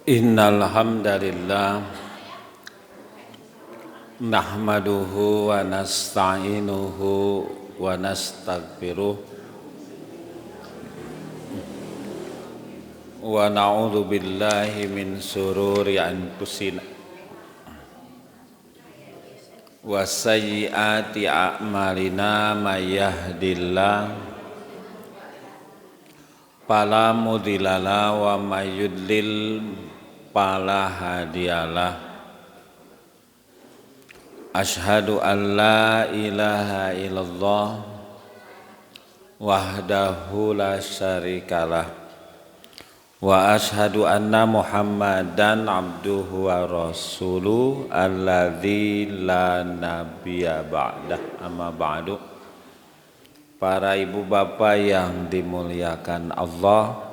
Innal hamdalillah nahmaduhu wa nasta'inuhu wa nastaghfiruh wa na'udzu billahi min sururi anfusina wa sayyiati a'malina may yahdihillahu fala mudhillalah wa may yudlil fala hadiyalah. Asyhadu an la ilaha illallah wahdahu la syarikalah wa asyhadu anna Muhammadan abduhu wa rasuluh alladzi la nabiyya ba'dah. Amma ba'du. Para ibu bapak yang dimuliakan Allah,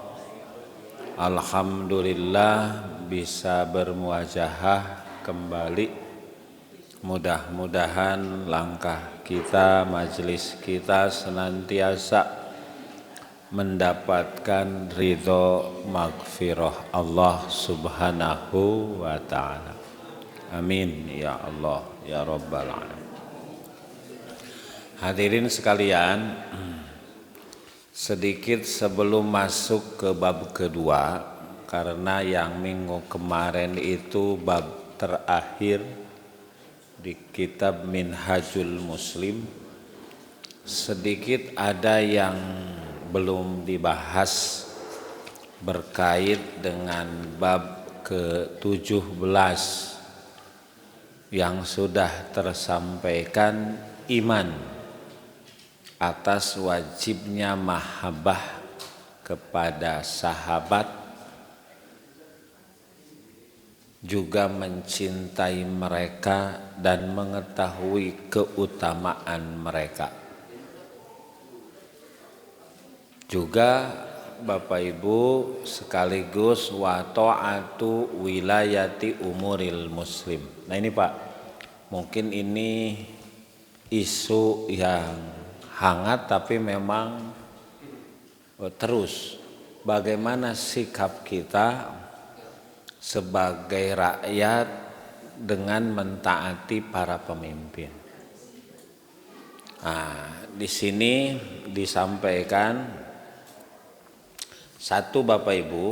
alhamdulillah bisa bermuajahah kembali. Mudah-mudahan langkah kita, majelis kita senantiasa mendapatkan ridho maghfirah Allah subhanahu wa ta'ala. Amin ya Allah ya rabbal alamin. Hadirin sekalian, sedikit sebelum masuk ke bab kedua, karena yang minggu kemarin itu bab terakhir di kitab Minhajul Muslim, sedikit ada yang belum dibahas berkait dengan bab ke-17 yang sudah tersampaikan, iman atas wajibnya mahabbah kepada sahabat, juga mencintai mereka dan mengetahui keutamaan mereka. Juga Bapak Ibu sekaligus wa ta'atu wilayati umuril muslim. Nah ini Pak, mungkin ini isu yang hangat tapi memang terus, bagaimana sikap kita sebagai rakyat dengan mentaati para pemimpin. Nah, di sini disampaikan satu Bapak Ibu,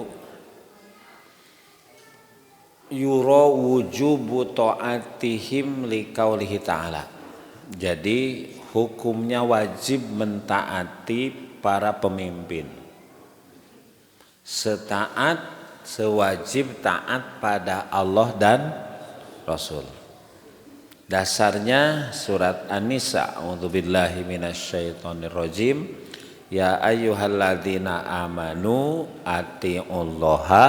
yuro wujubu ta'atihim liqaulihi ta'ala. Jadi hukumnya wajib mentaati para pemimpin, sewajib taat pada Allah dan Rasul. Dasarnya surat An-Nisa, a'udzubillahi minasyaitonirrajim, ya ayyuhalladzina amanu atiullaha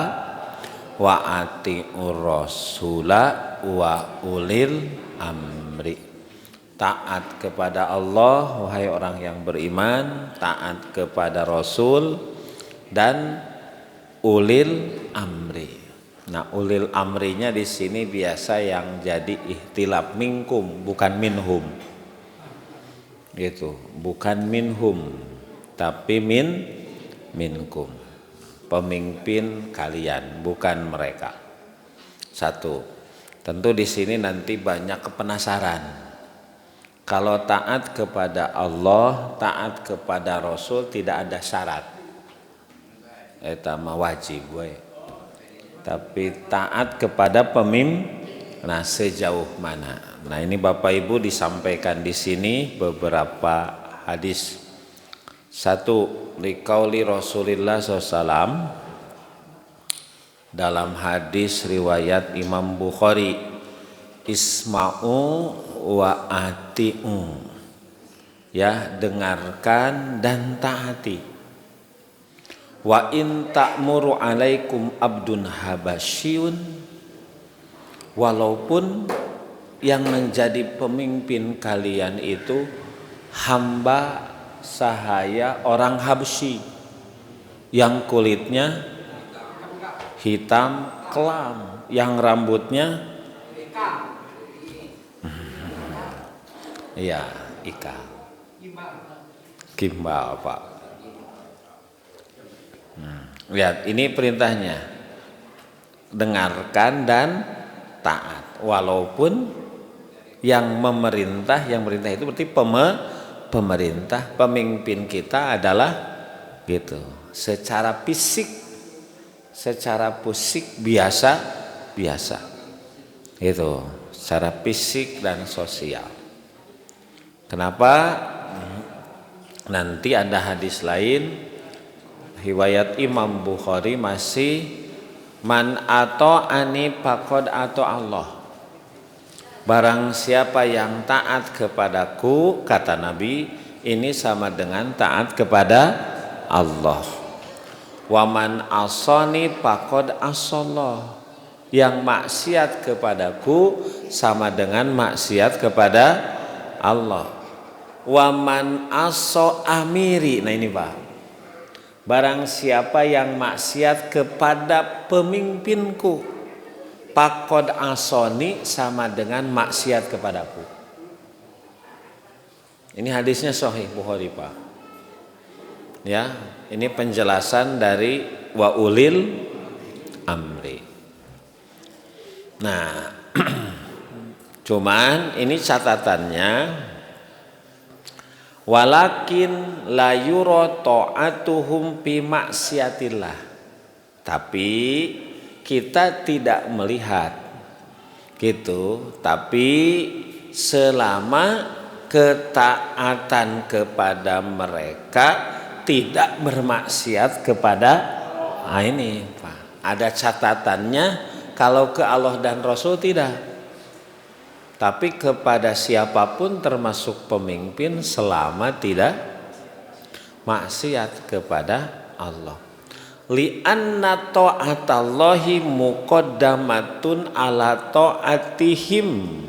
wa atiur rasula wa ulil amri. Taat kepada Allah, wahai orang yang beriman, taat kepada Rasul dan ulil amri. Nah, ulil amrinya di sini biasa yang jadi ihtilaf, minkum bukan minhum. Gitu, bukan minhum tapi minkum. Pemimpin kalian, bukan mereka. Satu. Tentu di sini nanti banyak kepenasaran. Kalau taat kepada Allah, taat kepada Rasul tidak ada syarat. Eta mah wajib we. Tapi taat kepada pemimpin, nah sejauh mana? Nah ini Bapak Ibu disampaikan di sini beberapa hadis. Satu, liqauli Rasulillah SAW dalam hadis riwayat Imam Bukhari, isma'u wa ati'u, ya, dengarkan dan taati. Wa in ta'muru alaikum abdun habasyun, walaupun yang menjadi pemimpin kalian itu hamba sahaya orang Habsyi yang kulitnya hitam kelam, yang rambutnya iya, ikal. Gimbal, Pak. Lihat, ini perintahnya. dengarkan dan taat. Walaupun yang memerintah itu berarti pemerintah, pemimpin kita adalah gitu. Secara fisik biasa itu, secara fisik dan sosial. Kenapa? Nanti ada hadis lain riwayat Imam Bukhari masih, man ata'ani faqad ata Allah. Barang siapa yang taat kepadaku, kata Nabi, ini sama dengan taat kepada Allah. Waman asani faqad asallah. Yang maksiat kepadaku sama dengan maksiat kepada Allah. Waman aso amiri. Nah ini Pak, barang siapa yang maksiat kepada pemimpinku, faqad asoni, sama dengan maksiat kepadaku. Ini hadisnya sahih Bukhari Pak. Ya, ini penjelasan dari wa ulil amri. Nah, cuman ini catatannya, walakin la yura ta'atuhum fi maksiatillah. Tapi kita tidak melihat gitu, tapi selama ketaatan kepada mereka tidak bermaksiat kepada, nah ini Pak, ada catatannya. Kalau ke Allah dan Rasul tidak, tapi kepada siapapun termasuk pemimpin selama tidak maksiat kepada Allah. Li'anna ta'atallahi muqaddamatun ala ta'atihim.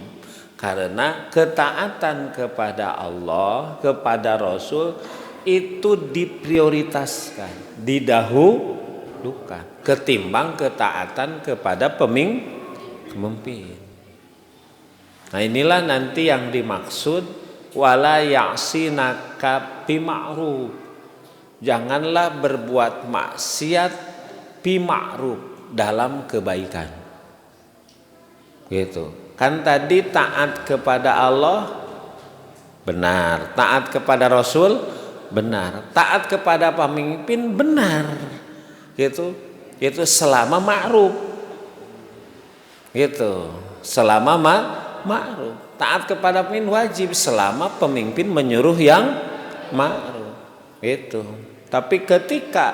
Karena ketaatan kepada Allah, kepada Rasul itu diprioritaskan, didahulukan ketimbang ketaatan kepada pemimpin. Nah inilah nanti yang dimaksud wala ya'sinaka bima'ruf. Janganlah berbuat maksiat bima'ruf, dalam kebaikan. Gitu. Kan tadi taat kepada Allah benar, taat kepada Rasul benar, taat kepada pemimpin benar. Gitu. Itu selama ma'ruf. Gitu. Selama ma'ruf. Taat kepada pemimpin wajib selama pemimpin menyuruh yang ma'ruf. Itu. Tapi ketika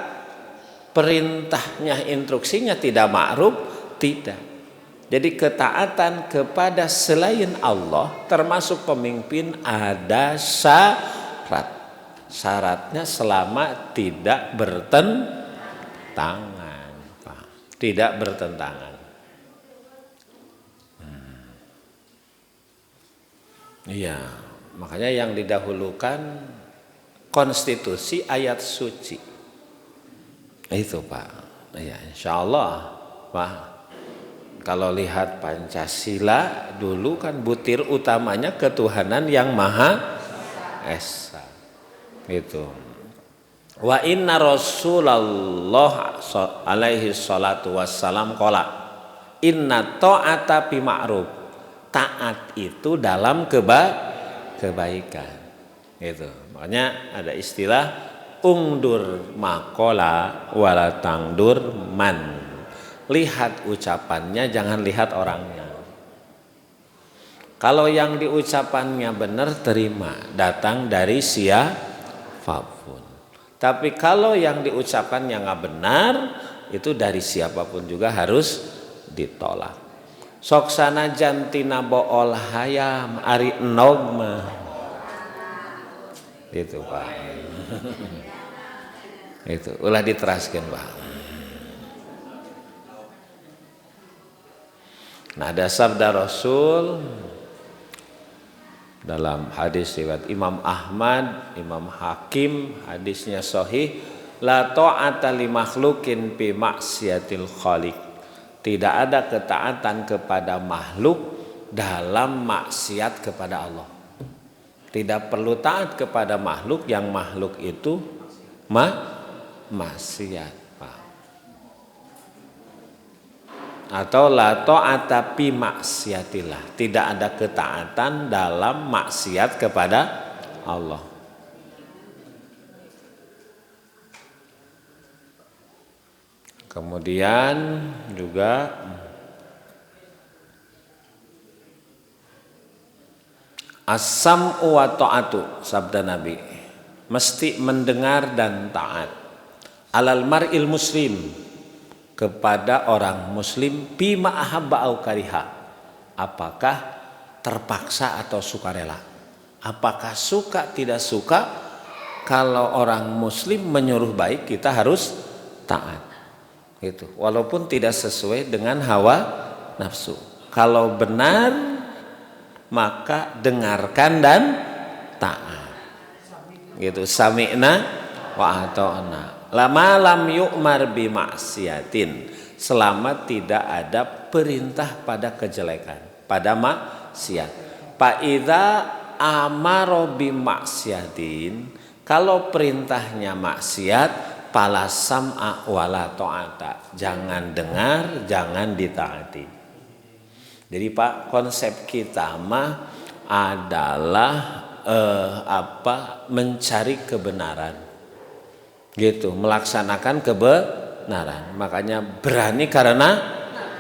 perintahnya, instruksinya tidak ma'ruf, tidak. Jadi ketaatan kepada selain Allah termasuk pemimpin ada syarat. Syaratnya selama tidak bertentangan. Tidak bertentangan. Iya, makanya yang didahulukan konstitusi, ayat suci. Itu Pak. Iya, insyaallah Pak. Kalau lihat Pancasila dulu kan butir utamanya ketuhanan yang Maha Esa. Itu. Wa inna Rasulullah alaihi salatu wassalam qala inna ta'ata bi ma'ruf. Taat itu dalam kebaikan. Gitu. Makanya ada istilah ungdur maqala wala tangdur man. Lihat ucapannya, jangan lihat orangnya. Kalau yang diucapannya benar, terima, datang dari siapapun. Tapi kalau yang diucapkannya nggak benar, itu dari siapapun juga harus ditolak. Sok sanajan tina bool hayam ari enog mah. Itu Pak. Itu ulah diteraskeun Pak. Nah, ada sabda Rasul dalam hadis riwayat Imam Ahmad, Imam Hakim, hadisnya sahih, la ta'ata li makhlukin fi maksiatil khaliq. Tidak ada ketaatan kepada makhluk dalam maksiat kepada Allah. Tidak perlu taat kepada makhluk yang makhluk itu maksiat. Atau la ta'ata fi maksiatillah, tidak ada ketaatan dalam maksiat kepada Allah. Kemudian juga as-sam'u wa ta'atu, sabda Nabi, mesti mendengar dan taat. Alal mar'il muslim, kepada orang muslim, bima ahabba au kariha, apakah terpaksa atau sukarela, apakah suka tidak suka. Kalau orang muslim menyuruh baik, kita harus taat gitu, walaupun tidak sesuai dengan hawa nafsu. Kalau benar maka dengarkan dan taat gitu, sami'na wa ata'na. Lama lam yu'mar bi maksiatin, selama tidak ada perintah pada kejelekan, pada maksiat. Fa idza amara bi maksiatin, kalau perintahnya maksiat, fala sam'a wala ta'ata, jangan dengar, jangan ditaati. Jadi Pak, konsep kita mah adalah mencari kebenaran. Gitu, melaksanakan kebenaran. Makanya berani karena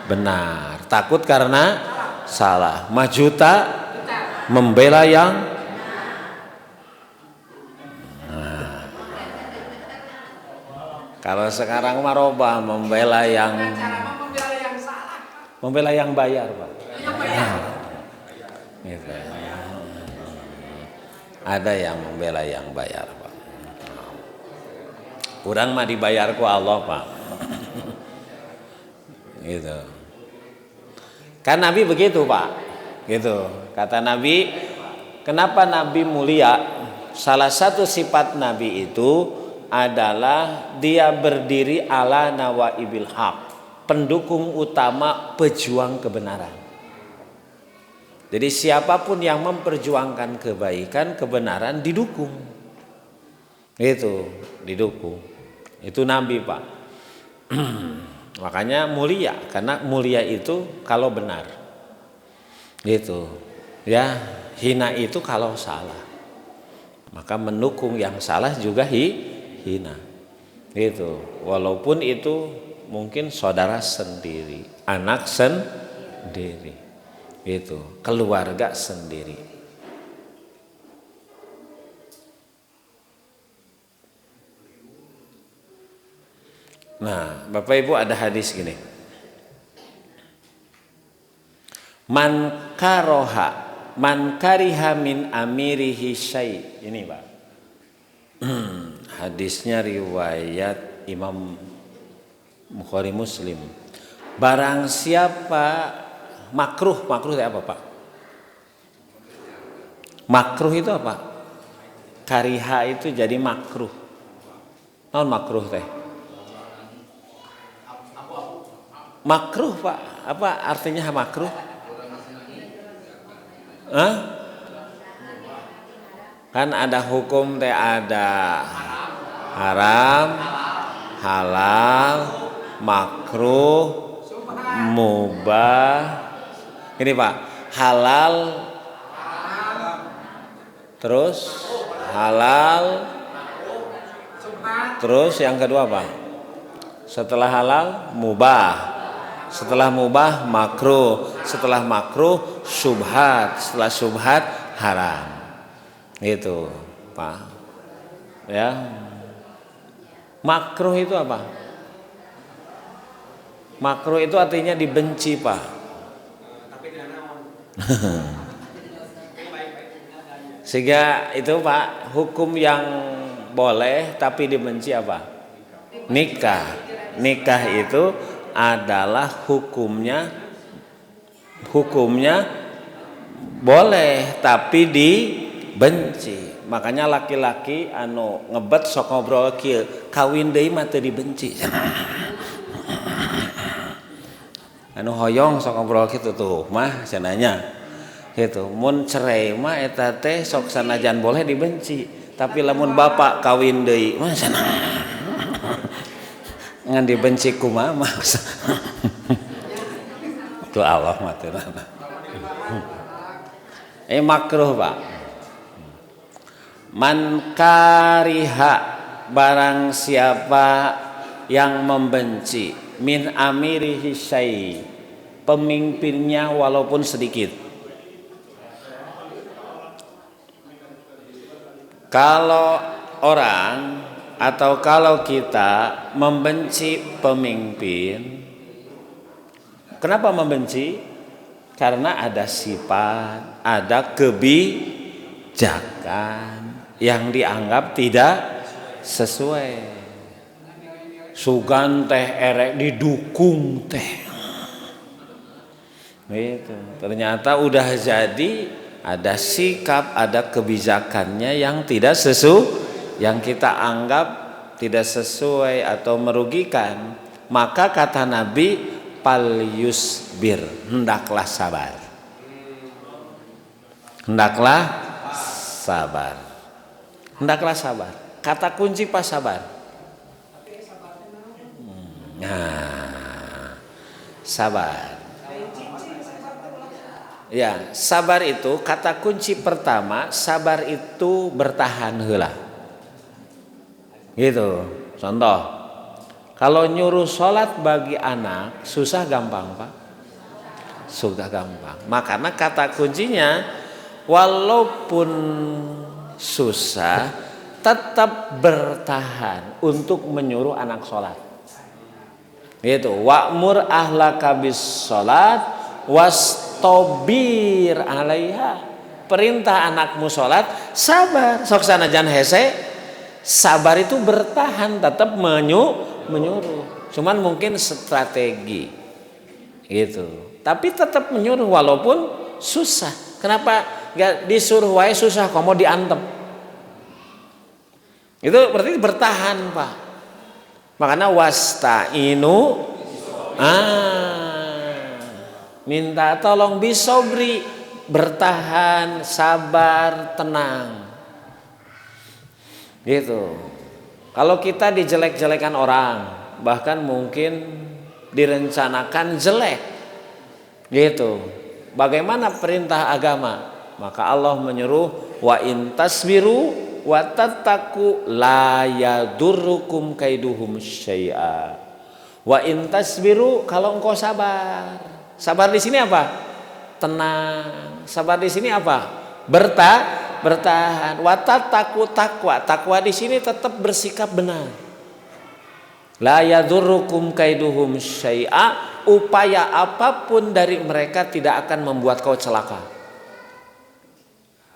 benar, takut karena salah, maju tak membela yang kalau sekarang maroba membela yang bayar, Pak. Gitu. Ada yang membela yang bayar, Pak. Kurang mah dibayar ku Allah, Pak. Gitu. Kan Nabi begitu, Pak. Gitu. Kata Nabi, kenapa Nabi mulia? Salah satu sifat Nabi itu adalah dia berdiri ala nawaibil haq, pendukung utama pejuang kebenaran. Jadi siapapun yang memperjuangkan kebaikan, kebenaran didukung. Itu didukung. Itu Nabi, Pak. Makanya mulia, karena mulia itu kalau benar. Gitu. Ya, hina itu kalau salah. Maka mendukung yang salah juga hina. Gitu. Walaupun itu mungkin saudara sendiri, anak sendiri. Gitu, keluarga sendiri. Nah, Bapak Ibu, ada hadis gini. Man kariha min amirihi syai'. Ini, Pak. Hadisnya riwayat Imam Bukhari Muslim. Barang siapa makruh itu apa, Pak? Makruh itu apa? Kariha itu jadi makruh. Non makruh teh. Makruh, Pak. Apa artinya makruh? Hah? Kan ada hukum teh, ada haram, halal, makruh, mubah. Ini, Pak. Halal, terus halal, terus yang kedua apa? Setelah halal mubah. Setelah mubah makruh, setelah makruh syubhat, setelah syubhat haram. Gitu, Pak. Ya. Makruh itu apa? Makruh itu artinya dibenci, Pak. Sehingga itu, Pak, hukum yang boleh tapi dibenci apa? Nikah. Nikah itu adalah hukumnya boleh tapi dibenci. Makanya laki-laki anu ngebet sok ngobrol kieu, kawin deui mah teu dibenci. Anu hoyong sok ngobrol kitu tuh mah cenanya. Gitu. Mun cerai mah eta teh sok sanajan boleh dibenci, tapi lamun bapak kawin deui mah cenah ngan dibenci kumaha. Itu Allah mati. Makruh Pak. Man kariha, barang siapa yang membenci, min amirihi syai, pemimpinnya walaupun sedikit. Kalau orang atau kalau kita membenci pemimpin, kenapa membenci? Karena ada sifat, ada kebijakan yang dianggap tidak sesuai. Sugan teh erek didukung teh. Gitu. Ternyata udah jadi ada sikap, ada kebijakannya yang tidak sesuai, yang kita anggap tidak sesuai atau merugikan. Maka kata Nabi, pal yusbir, hendaklah sabar. Hendaklah sabar. Hendaklah sabar. Kata kunci pas sabar. Nah, sabar. Ya, sabar itu kata kunci pertama, sabar itu bertahan heula. Gitu. Contoh, kalau nyuruh sholat bagi anak susah gampang Pak? Susah gampang. Makanya kata kuncinya, walaupun susah tetap bertahan untuk menyuruh anak sholat. Gitu. Wa'mur ahlaka bis sholat wastobir alaiha, perintah anakmu sholat, sabar. Sok sanajan hese, sabar itu bertahan, tetap menyuruh. Cuman mungkin strategi gitu, tapi tetap menyuruh walaupun susah. Kenapa gak disuruh wae susah, komo diantem? Itu berarti bertahan Pak. Makanya wasta'inu, minta tolong, bisobri, bertahan, sabar, tenang. Gitu. Kalau kita dijelek-jelekan orang, bahkan mungkin direncanakan jelek, gitu. Bagaimana perintah agama? Maka Allah menyuruh, wa in tasbiru wa tattaqu la yadurrukum kaiduhum syai'a. Wa in tasbiru, kalau engkau sabar. Sabar di sini apa? Tenang. Sabar di sini apa? Bertahan. Wa tattaqu, takwa. Takwa di sini tetap bersikap benar. La yadurrukum kaiduhum syai'a, upaya apapun dari mereka tidak akan membuat kau celaka.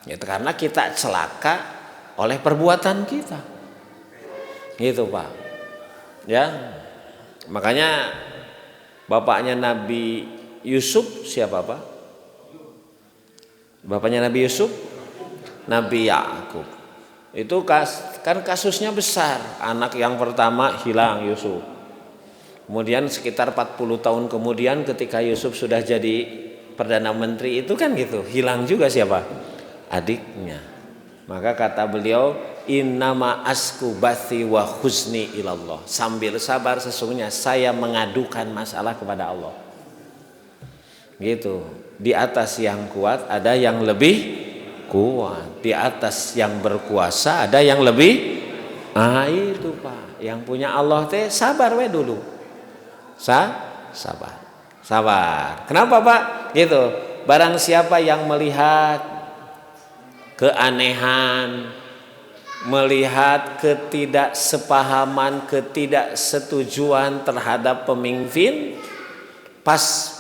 Itu karena kita celaka oleh perbuatan kita. Gitu Pak. Ya. Makanya bapaknya Nabi Yusuf siapa Pak? Bapaknya Nabi Yusuf, Nabi Yakub. Itu kan kasusnya besar. Anak yang pertama hilang, Yusuf. Kemudian sekitar 40 tahun kemudian ketika Yusuf sudah jadi Perdana Menteri itu kan gitu, hilang juga siapa? Adiknya. Maka kata beliau, innama asku bathi wa husni ilallah. Sambil sabar sesungguhnya saya mengadukan masalah kepada Allah. Gitu. Di atas yang kuat ada yang lebih kuat. Di atas yang berkuasa ada yang lebih. Itu Pak. Yang punya Allah teh sabar we dulu. Sabar. Kenapa Pak? Gitu. Barang siapa yang melihat keanehan, melihat ketidaksepahaman, ketidaksetujuan terhadap pemimpin,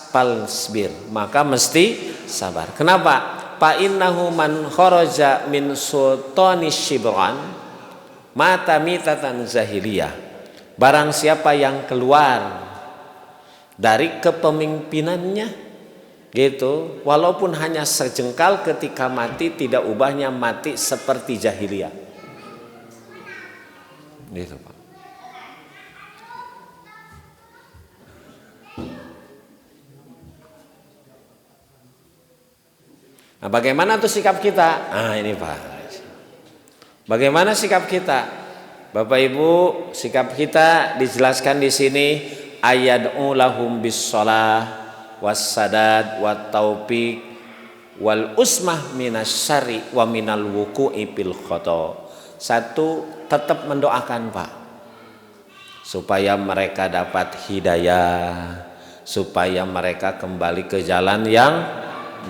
palsbir, maka mesti sabar. Kenapa? Fa innahu man kharaja min sultani shibran mata mitatan zahiliyah. Barang siapa yang keluar dari kepemimpinannya, gitu, walaupun hanya sejengkal, ketika mati tidak ubahnya mati seperti jahiliyah. Gitu Pak. Nah, bagaimana tuh sikap kita? Ini Pak. Bagaimana sikap kita? Bapak Ibu, sikap kita dijelaskan di sini, ayad'u lahum bis shalah, wassadad wat taufiq wal usmah minasyari wa minal wuku'i fil khata. Satu, tetap mendoakan Pak, supaya mereka dapat hidayah, supaya mereka kembali ke jalan yang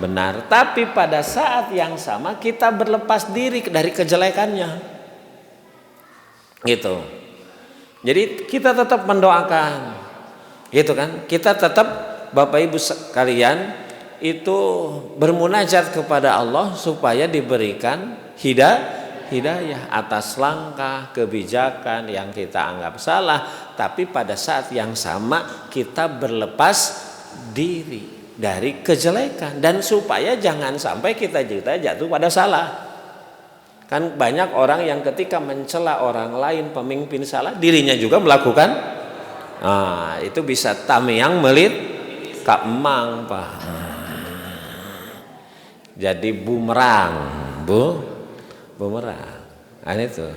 benar. Tapi pada saat yang sama kita berlepas diri dari kejelekannya, gitu. Jadi kita tetap mendoakan, gitu kan. Kita tetap, Bapak Ibu sekalian, itu bermunajat kepada Allah supaya diberikan hidayah atas langkah kebijakan yang kita anggap salah. Tapi pada saat yang sama kita berlepas diri dari kejelekan, dan supaya jangan sampai kita jatuh pada salah. Kan banyak orang yang ketika mencela orang lain, pemimpin salah, dirinya juga melakukan. Itu bisa tamiyang melit ka emang Pak. Jadi bumerang, bumerang. Itu.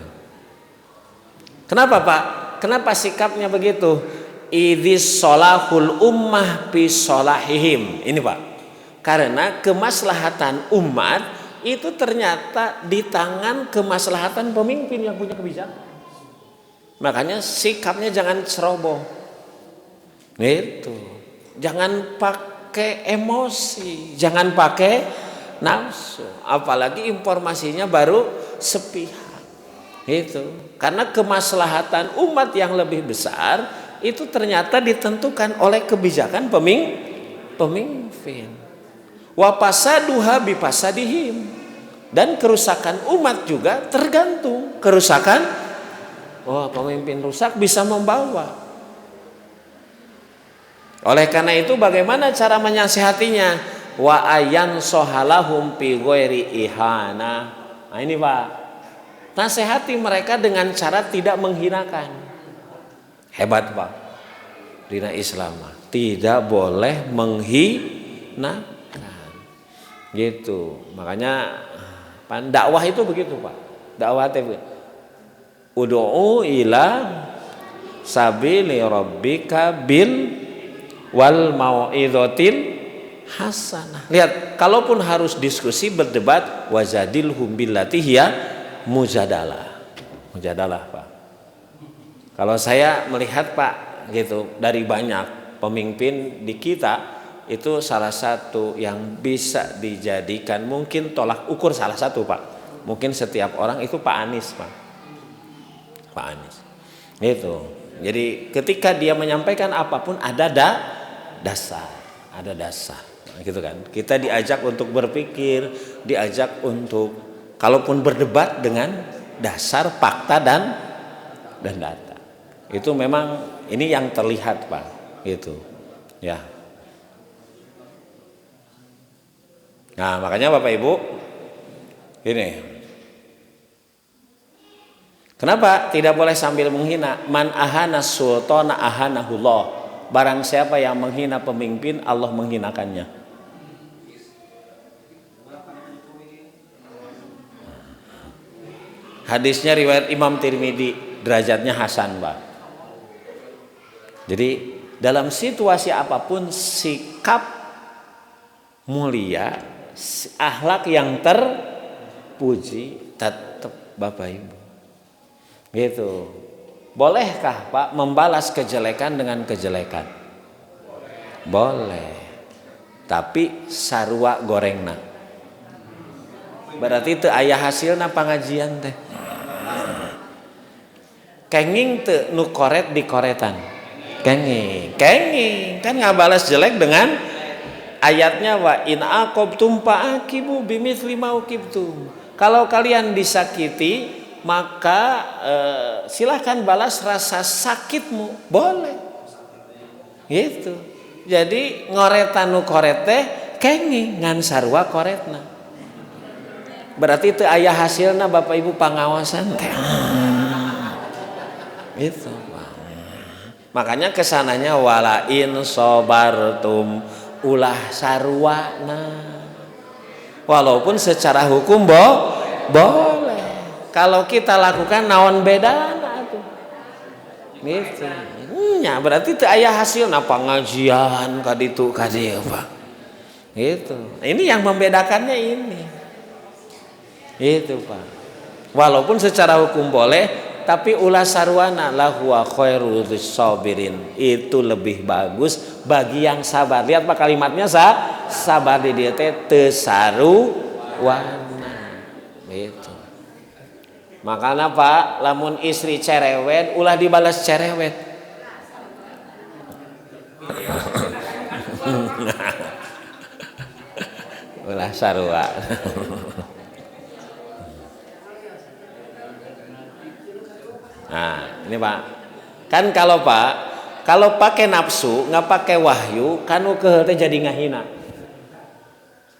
Kenapa Pak? Kenapa sikapnya begitu? Idis solahul ummah bi solahihim. Ini Pak. Karena kemaslahatan umat itu ternyata di tangan kemaslahatan pemimpin yang punya kebijakan. Makanya sikapnya jangan ceroboh. Itu. Jangan pakai emosi, jangan pakai nafsu, apalagi informasinya baru sepihak. Itu karena kemaslahatan umat yang lebih besar itu ternyata ditentukan oleh kebijakan pemimpin. Wa pasaduha bi pasadihim, dan kerusakan umat juga tergantung kerusakan. Pemimpin rusak bisa membawa. Oleh karena itu bagaimana cara menasihatinya? Wa ayan sohalahum fi ghairi ihana. Ini Pak, nasihati mereka dengan cara tidak menghinakan. Hebat Pak, dina Islam tidak boleh menghinakan, gitu. Makanya dakwah itu begitu Pak. Dakwah itu ud'u ila sabili rabbika bil wal mau'izatil hasanah. Lihat, kalaupun harus diskusi berdebat, wajadilhum billati hiya mujadalah. Mujadalah Pak. Kalau saya melihat Pak, gitu, dari banyak pemimpin di kita, itu salah satu yang bisa dijadikan mungkin tolak ukur, salah satu Pak. Mungkin setiap orang itu Pak Anies Pak. Pak Anies. Itu. Jadi ketika dia menyampaikan apapun ada dasar, ada dasar. Gitu kan, kita diajak untuk berpikir, diajak untuk kalaupun berdebat dengan dasar fakta dan data. Itu memang ini yang terlihat Pak, gitu ya. Nah makanya Bapak Ibu, ini kenapa tidak boleh sambil menghina? Man ahana sultana ahanahullah. Barang siapa yang menghina pemimpin, Allah menghinakannya. Hadisnya riwayat Imam Tirmidzi, derajatnya hasan Pak. Jadi dalam situasi apapun, sikap mulia, akhlak yang terpuji tetap Bapak Ibu. Gitu. Bolehkah Pak membalas kejelekan dengan kejelekan? Boleh. Tapi sarua gorengna. Berarti itu ayah hasilna pengajian teh. Kenging teu nu koret dikoretan. Kenging kan ngabalas jelek dengan ayatnya wa in aqabtum fa'aqibu bimitsli ma uqibtum. Kalau kalian disakiti, maka silahkan balas rasa sakitmu, boleh. Gitu. Jadi ngoretan nu koret teh kenging ngan sarua koretna. Berarti itu ayah hasilna Bapak Ibu pengawasan teh. Itu makanya kesananya walain sobartum ulah sarwana, walaupun secara hukum boleh. Kalau kita lakukan naon bedana tuh gitu. nya berarti teu aya hasilna pengajian kaditu kadieu Pak. Gitu. Ini yang membedakannya ini. Itu Pak. Walaupun secara hukum boleh, tapi ulah sarwana lahuwa khairul sabirin. Itu lebih bagus bagi yang sabar. Lihat Pak kalimatnya sabar di dieu teh teu saruwana. Gitu. Makanya Pak, lamun istri cerewet ulah dibalas cerewet. Ulah sarua. Nah, ini Pak. Kan kalau pakai nafsu, nggak pakai wahyu, kanu keheul teh jadi ngahina.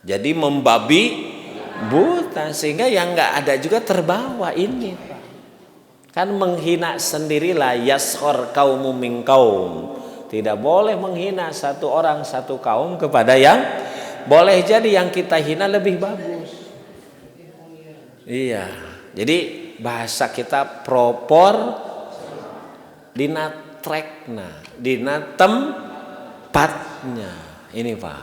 Jadi membabi buta sehingga yang nggak ada juga terbawa ini Pak. Kan menghina sendirilah yashor kaumu min kaum. Tidak boleh menghina satu orang satu kaum kepada yang boleh jadi yang kita hina lebih bagus. Iya. Jadi bahasa kita propor dina trekna, dina tempatnya. Ini Pak.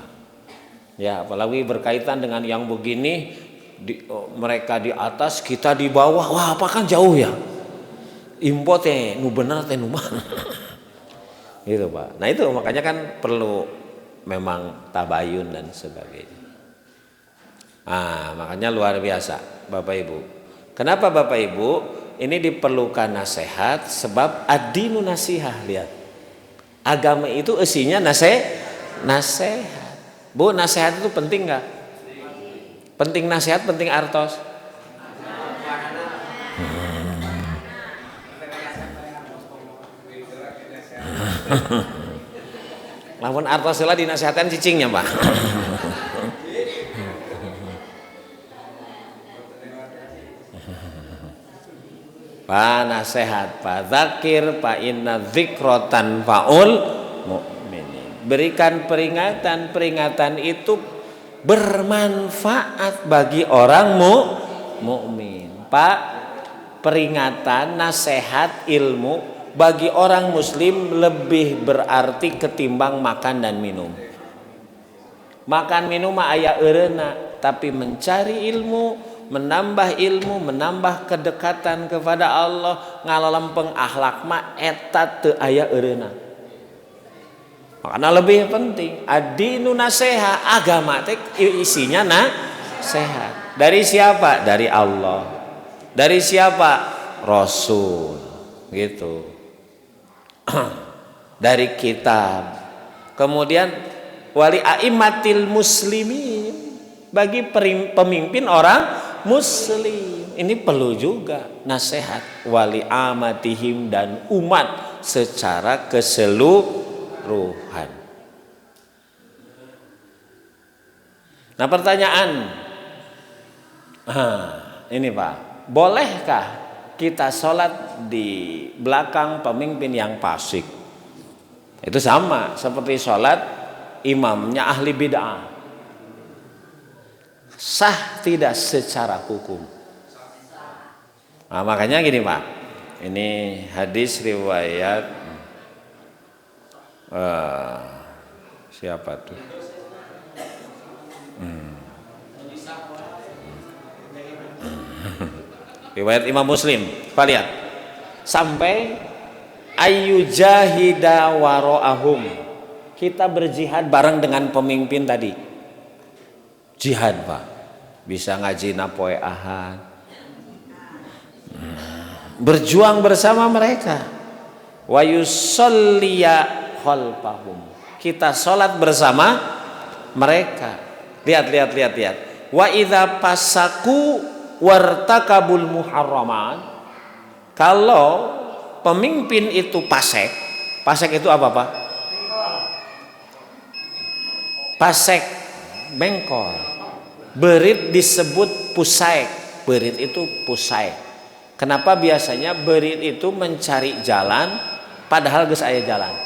Ya, apalagi berkaitan dengan yang begini mereka di atas, kita di bawah. Wah, apa kan jauh ya? Impor teh nu bener teh nu mana? Gitu Pak. Nah itu makanya kan perlu memang tabayun dan sebagainya. Makanya luar biasa Bapak Ibu. Kenapa Bapak Ibu? Ini diperlukan nasihat sebab ad-dinu nasihah. Lihat. Agama itu isinya nasihat. Bu, nasihat itu penting nggak? Penting nasihat, penting artos. Lamun artos lah dinasihatkan cicingnya Pak. Pak nasihat, Pak zakir, Pak inna dzikrotan faul mu'minin. Berikan peringatan itu bermanfaat bagi orang mukmin. Pak, peringatan, nasihat, ilmu bagi orang muslim lebih berarti ketimbang makan dan minum. Makan minum mah aya eureuna, tapi mencari ilmu, menambah kedekatan kepada Allah, ngalalempeng akhlak mah eta teu aya eureuna. Makanya lebih penting ad-dinu nasiha, agama teh isinya nasihat. Dari siapa? Dari Allah. Dari siapa? Rasul. Gitu. Dari kitab. Kemudian wali a'immatil muslimin, bagi pemimpin orang muslim. Ini perlu juga nasihat wali amatihim dan umat secara keseluruhan. Nah pertanyaan ini Pak, bolehkah kita sholat di belakang pemimpin yang fasik? Itu sama seperti sholat imamnya ahli bid'ah. Sah tidak secara hukum? Nah, makanya gini Pak, ini hadis riwayat siapa tuh? Riwayat Imam Muslim. Pak lihat. Sampai ayu jahida waro'ahum. Kita berjihad bareng dengan pemimpin tadi. Jihad Pak. Bisa ngaji napoe ahad. Berjuang bersama mereka. Wa yusolliya khalfahum. Kita sholat bersama mereka. Lihat. Wa idza pasaku wartakabul muharramat. Kalau pemimpin itu pasek itu apa Pak? Pasek, bengkol. Berit disebut pusaik. Berit itu pusaik. Kenapa biasanya berit itu mencari jalan padahal geus aya jalan?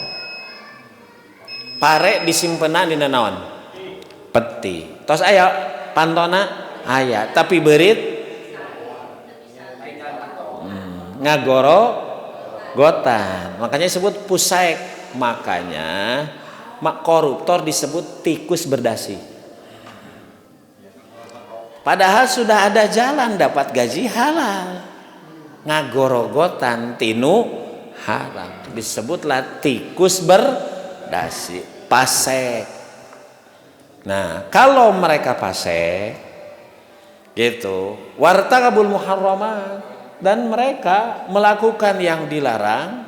Pare disimpenan dina naon? Peti. Tos aya pantona aya, tapi berit ngagoro gotan. Makanya disebut pusek. Makanya koruptor disebut tikus berdasi. Padahal sudah ada jalan dapat gaji halal. Ngagorogotan tinu haram. Disebutlah tikus berdasi, pasek. Nah, kalau mereka pasek gitu, wartakabul muharramat, dan mereka melakukan yang dilarang,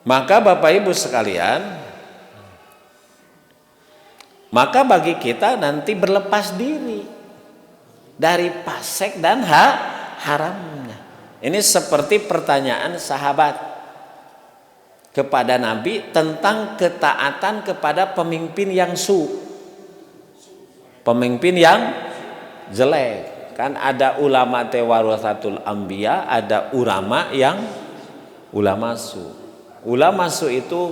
maka Bapak Ibu sekalian, maka bagi kita nanti berlepas diri dari pasek dan haramnya. Ini seperti pertanyaan sahabat kepada Nabi tentang ketaatan kepada pemimpin yang pemimpin yang jelek. Kan ada ulama warasatul anbiya, ada ulama yang ulama su. Ulama su itu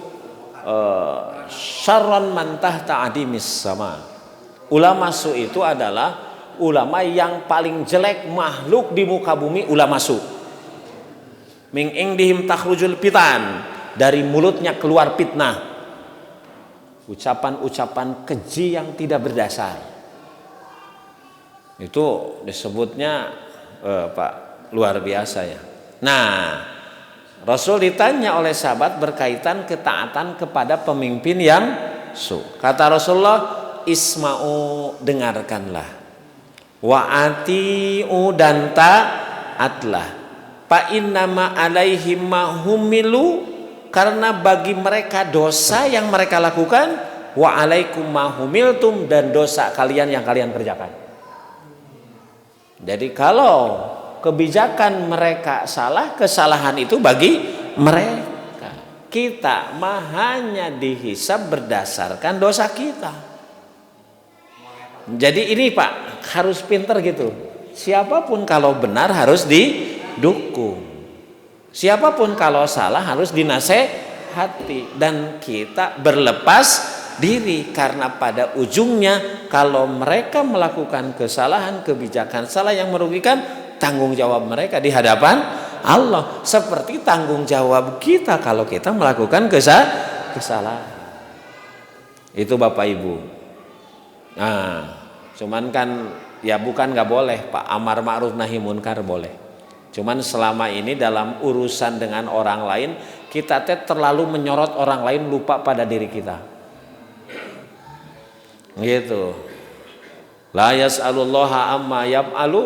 syarron man tahta adimis sama. Ulama su itu adalah ulama yang paling jelek makhluk di muka bumi, ulama su. Min indihim takhrujul fitan, dari mulutnya keluar fitnah, ucapan-ucapan keji yang tidak berdasar. Itu disebutnya Pak, luar biasa ya. Nah, Rasul ditanya oleh sahabat berkaitan ketaatan kepada pemimpin yang su. Kata Rasulullah, isma'u, dengarkanlah, wa'ati'u, dan taatlah, fa innama alaihim ma humilu, karena bagi mereka dosa yang mereka lakukan, wa alaikum ma humiltum, dan dosa kalian yang kalian kerjakan. Jadi kalau kebijakan mereka salah, kesalahan itu bagi mereka. Kita mah hanya dihisab berdasarkan dosa kita. Jadi ini Pak, harus pinter gitu. Siapapun kalau benar harus didukung. Siapapun kalau salah harus dinasehati. Dan kita berlepas diri, karena pada ujungnya kalau mereka melakukan kesalahan, kebijakan salah yang merugikan, tanggung jawab mereka di hadapan Allah, seperti tanggung jawab kita kalau kita melakukan kesalahan. Itu Bapak Ibu. Nah, cuman kan ya bukan nggak boleh Pak, amar ma'ruf nahi munkar boleh. Cuman selama ini dalam urusan dengan orang lain, kita terlalu menyorot orang lain, lupa pada diri kita. Gitu. La yas'alullaha amma yaf'alu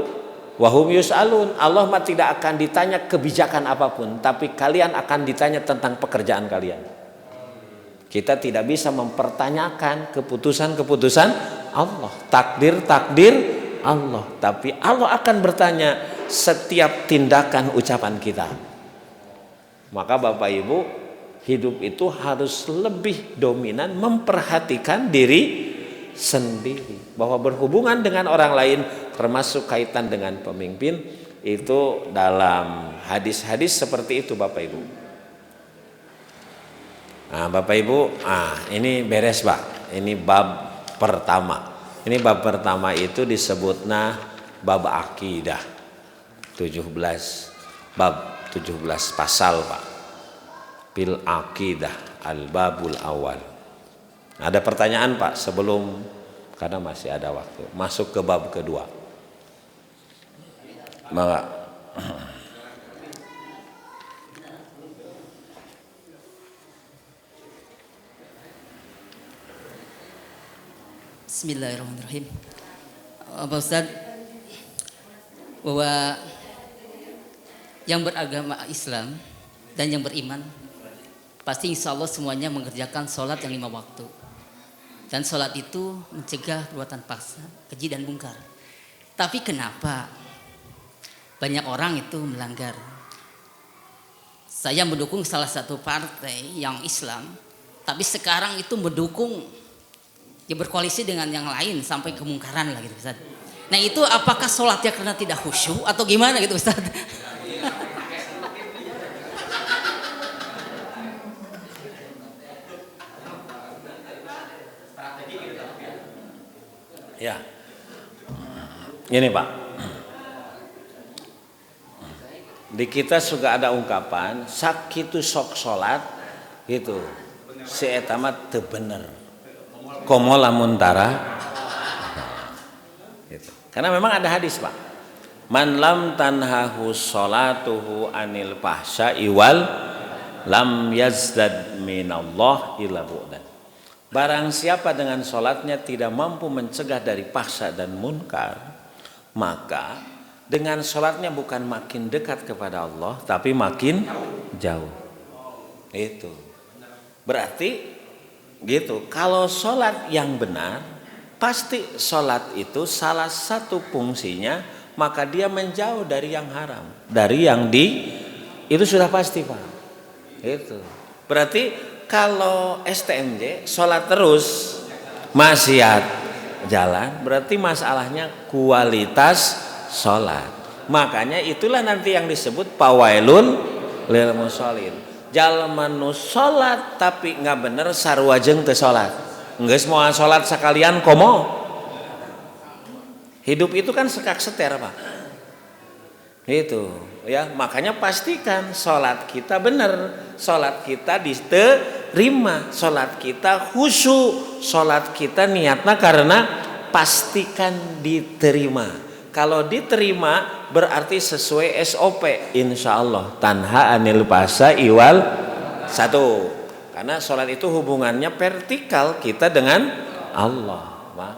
wa hum yus'alun. Allah mah tidak akan ditanya kebijakan apapun, tapi kalian akan ditanya tentang pekerjaan kalian. Kita tidak bisa mempertanyakan keputusan-keputusan Allah, takdir Allah, tapi Allah akan bertanya setiap tindakan ucapan kita. Maka Bapak Ibu, hidup itu harus lebih dominan memperhatikan diri sendiri, bahwa berhubungan dengan orang lain termasuk kaitan dengan pemimpin itu dalam hadis-hadis seperti itu Bapak Ibu. Nah Bapak Ibu, ini beres Pak, ini bab pertama. Ini bab pertama itu disebutnya bab akidah, 17 bab, 17 pasal Pak, fil akidah al-babul awal. Ada pertanyaan Pak sebelum, karena masih ada waktu, masuk ke bab kedua. Maka Bismillahirrahmanirrahim. Pak Ustaz, bahwa yang beragama Islam dan yang beriman pasti insya Allah semuanya mengerjakan sholat yang 5 waktu. Dan sholat itu mencegah perbuatan paksa, keji dan mungkar. Tapi kenapa banyak orang itu melanggar? Saya mendukung salah satu partai yang Islam, tapi sekarang itu mendukung, ya berkoalisi dengan yang lain sampai kemungkaran lah gitu Ustaz. Nah itu apakah sholatnya karena tidak khusyuk atau gimana gitu Ustaz? Ya, ini Pak. Di kita juga ada ungkapan sakitu sok salat gitu. Si eta mah teu bener. Komo lamun tara gitu. Karena memang ada hadis, Pak. Man lam tanhahu sholatuhu anil fahsya'i wal lam yazdad minallah illa bu'dan. Barang siapa dengan sholatnya tidak mampu mencegah dari fahsya dan munkar, maka dengan sholatnya bukan makin dekat kepada Allah, tapi makin jauh. Itu berarti gitu. Kalau sholat yang benar, pasti sholat itu salah satu fungsinya, maka dia menjauh dari yang haram, dari yang itu sudah pasti Pak. Itu berarti kalau STMJ sholat terus maksiat jalan, berarti masalahnya kualitas sholat. Makanya itulah nanti yang disebut pawailun lil musholin. Jalma nu sholat tapi nggak bener sarua jeung teu sholat. Geus moal sholat sekalian komo. Hidup itu kan sekak seter Pak. Itu ya, makanya pastikan sholat kita bener, sholat kita diterima, sholat kita khusyuk, sholat kita niatnya karena pastikan diterima. Kalau diterima berarti sesuai SOP, insya Allah tanha anil fahsya iwal satu. Karena sholat itu hubungannya vertikal kita dengan Allah, Pak.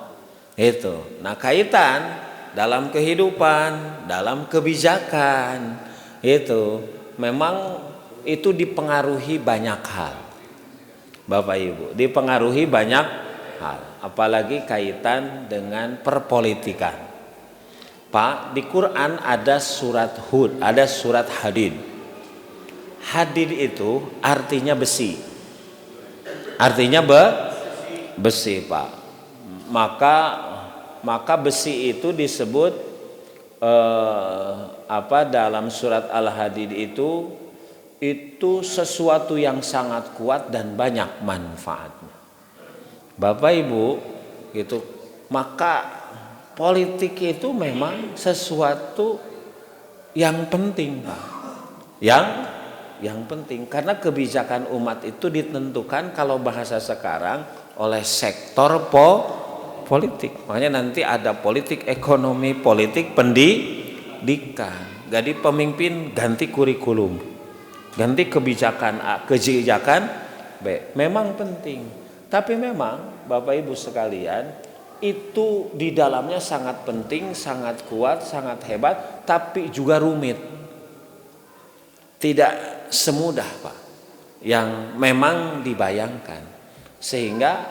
Itu. Nah kaitan dalam kehidupan, dalam kebijakan itu memang itu dipengaruhi banyak hal, Bapak Ibu, dipengaruhi banyak hal, apalagi kaitan dengan perpolitikan. Pak, di Quran ada surat Hud, ada surat Hadid. Hadid itu artinya besi. Artinya besi, Pak. Maka besi itu disebut dalam surat Al-Hadid itu sesuatu yang sangat kuat dan banyak manfaatnya. Bapak Ibu, gitu. Maka politik itu memang sesuatu yang penting, Pak. Yang penting karena kebijakan umat itu ditentukan kalau bahasa sekarang oleh sektor politik. Makanya nanti ada politik ekonomi, politik pendidikan. Jadi pemimpin ganti kurikulum, ganti kebijakan A, kebijakan B. Memang penting. Tapi memang Bapak Ibu sekalian, itu di dalamnya sangat penting, sangat kuat, sangat hebat, tapi juga rumit. Tidak semudah Pak yang memang dibayangkan. Sehingga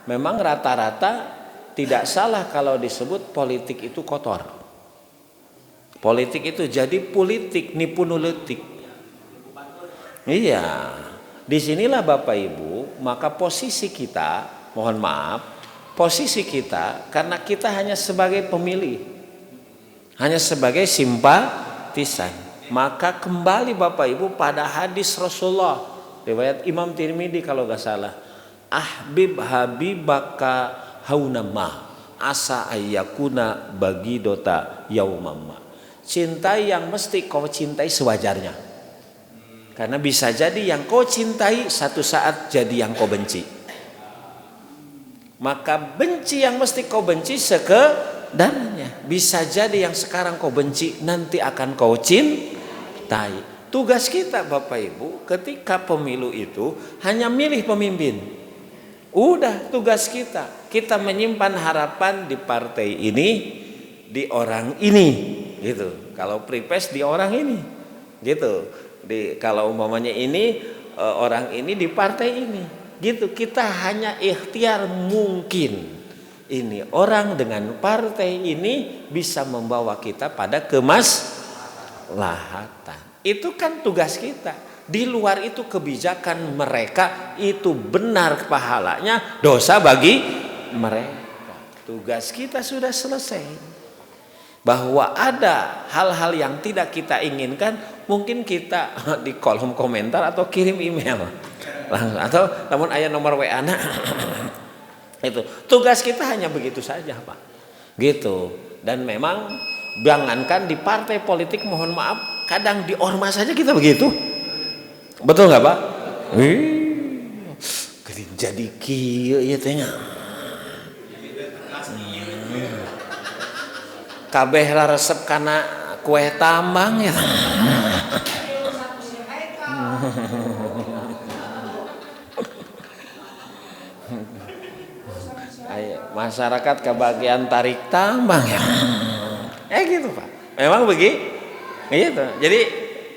memang rata-rata tidak salah kalau disebut politik itu kotor. Politik itu jadi politik nipu nuletik. Iya. Disinilah Bapak Ibu, maka posisi kita, mohon maaf, posisi kita karena kita hanya sebagai pemilih, hanya sebagai simpatisan, maka kembali Bapak Ibu pada hadis Rasulullah riwayat Imam Tirmidzi kalau gak salah, ahbib habibaka haunamah asa ayyakuna bagidota yaumamma. Cintai yang mesti kau cintai sewajarnya, karena bisa jadi yang kau cintai satu saat jadi yang kau benci. Maka benci yang mesti kau benci sekedarnya. Bisa jadi yang sekarang kau benci nanti akan kau cintai. Tugas kita Bapak Ibu ketika pemilu itu hanya milih pemimpin. Udah tugas kita. Kita menyimpan harapan di partai ini, di orang ini, gitu. Kalau Pripes di orang ini, gitu. Kalau umpamanya ini orang ini di partai ini. Gitu, kita hanya ikhtiar mungkin ini orang dengan partai ini bisa membawa kita pada kemaslahatan. Itu kan tugas kita. Di luar itu kebijakan mereka itu benar pahalanya, dosa bagi mereka. Tugas kita sudah selesai. Bahwa ada hal-hal yang tidak kita inginkan, mungkin kita di kolom komentar atau kirim email. Atau namun ayat nomor WA Itu tugas kita hanya begitu saja Pak, gitu. Dan memang jangankan di partai politik, mohon maaf, kadang di ormas saja kita begitu, betul nggak Pak? Jadi kieu ieu teh nya kabeh resep kana kue tambang ya. Masyarakat kebagian tarik tambang ya. Gitu Pak. Memang begitu. Jadi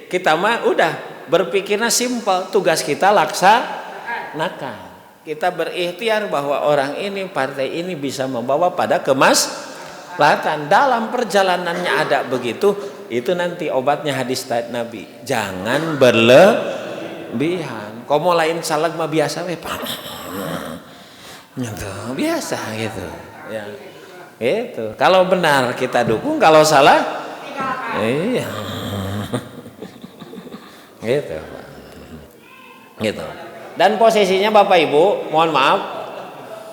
kita mah udah berpikirnya simpel, tugas kita laksanakan. Kita berikhtiar bahwa orang ini, partai ini bisa membawa pada kemaslahatan. Dalam perjalanannya ada begitu, itu nanti obatnya hadis Nabi. Jangan berlebihan. Komo lain salag mah biasa we Pak. Biasa gitu ya, itu kalau benar kita dukung, kalau salah iya gitu Pak. Gitu. Dan posisinya Bapak Ibu, mohon maaf,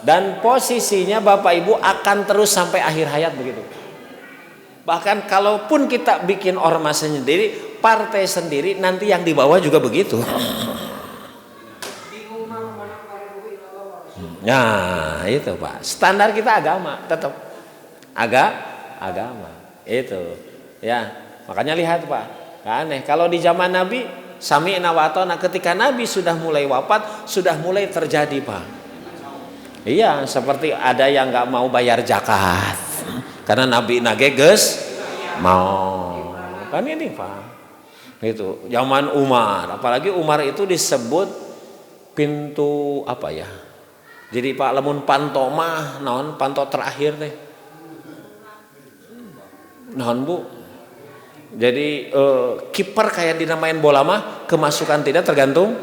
dan posisinya Bapak Ibu akan terus sampai akhir hayat begitu. Bahkan kalaupun kita bikin ormas sendiri, partai sendiri, nanti yang di bawah juga begitu. Nah itu Pak, standar kita agama, tetap agama itu ya. Makanya lihat Pak, aneh kalau di zaman Nabi sami'na wa ata'na, ketika Nabi sudah mulai wafat, sudah mulai terjadi Pak. Iya, seperti ada yang nggak mau bayar zakat karena Nabi nageges mau, kan ini Pak. Itu zaman Umar, apalagi Umar itu disebut pintu apa ya? Jadi Pak lamun panto mah naon panto terakhir teh. Naon Bu? Jadi kiper kayak dinamain bola mah, kemasukan tidak tergantung.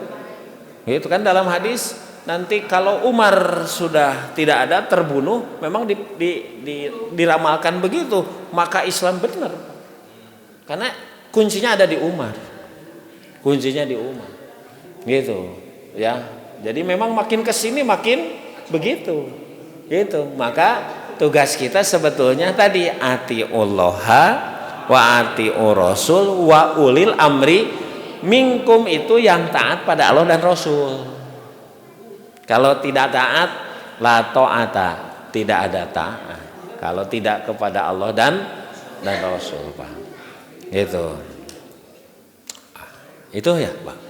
Itu kan dalam hadis, nanti kalau Umar sudah tidak ada, terbunuh, memang diramalkan begitu, maka Islam benar. Karena kuncinya ada di Umar. Kuncinya di Umar. Gitu, ya. Jadi memang makin kesini makin begitu, gitu. Maka tugas kita sebetulnya tadi atiullaha wa atiur rasul wa ulil amri minkum, itu yang taat pada Allah dan Rasul. Kalau tidak taat, la ta'ata, tidak ada taat. Kalau tidak kepada Allah dan Rasul Pak. Gitu. Itu ya Pak.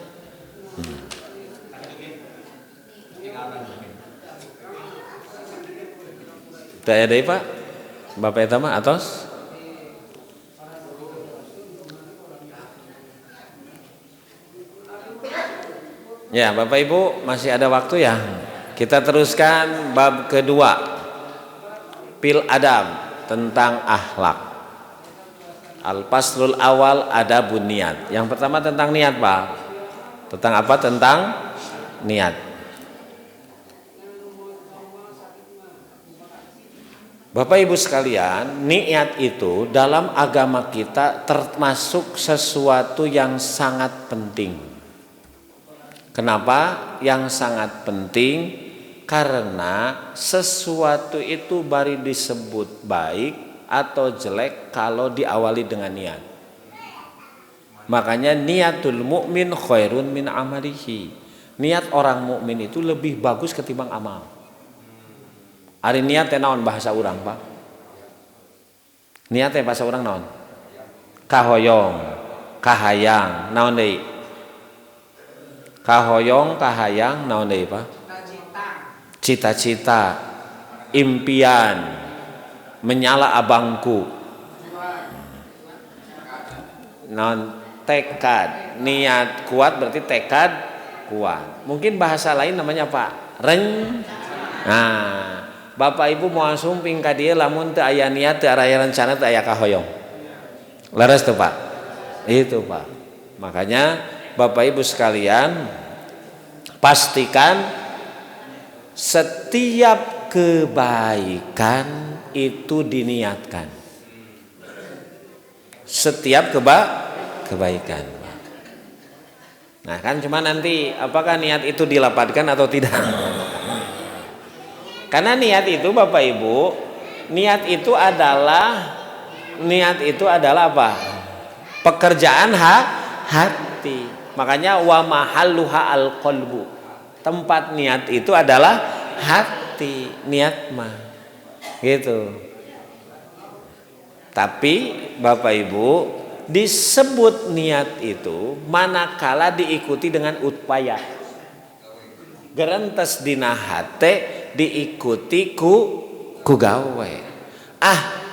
Tidak ada Pak, Bapak Etama atos. Ya Bapak Ibu masih ada waktu ya. Kita teruskan bab kedua, fil adab, tentang akhlak. Al-faslul awal adabun niat. Yang pertama tentang niat Pak. Tentang apa? Tentang niat. Bapak Ibu sekalian, niat itu dalam agama kita termasuk sesuatu yang sangat penting. Kenapa? Yang sangat penting karena sesuatu itu baru disebut baik atau jelek kalau diawali dengan niat. Makanya niatul mukmin khairun min amalihi. Niat orang mukmin itu lebih bagus ketimbang amal. Ari niat teh naon bahasa urang Pak? Niat teh bahasa urang naon? Kahoyong, kahayang, naon deui? Kahoyong, kahayang, naon deui Pak? Cita-cita, impian, menyala abangku. Naon? Tekad, niat kuat berarti tekad kuat. Mungkin bahasa lain namanya Pak? Nah, Bapak Ibu mau sumping ka dieu lamun teu aya niat, teu aya rencana, teu aya kahoyong. Leres tuh Pak? Itu Pak. Makanya Bapak Ibu sekalian, pastikan setiap kebaikan itu diniatkan. Setiap kebaikan. Nah kan cuma nanti apakah niat itu dilapatkan atau tidak? Karena niat itu Bapak Ibu, niat itu adalah apa? Pekerjaan hati. Makanya wa mahalluha al-qalbu. Tempat niat itu adalah hati, niat mah. Gitu. Tapi Bapak Ibu, disebut niat itu manakala diikuti dengan upaya. Gerentes dina hate diikuti ku gawe.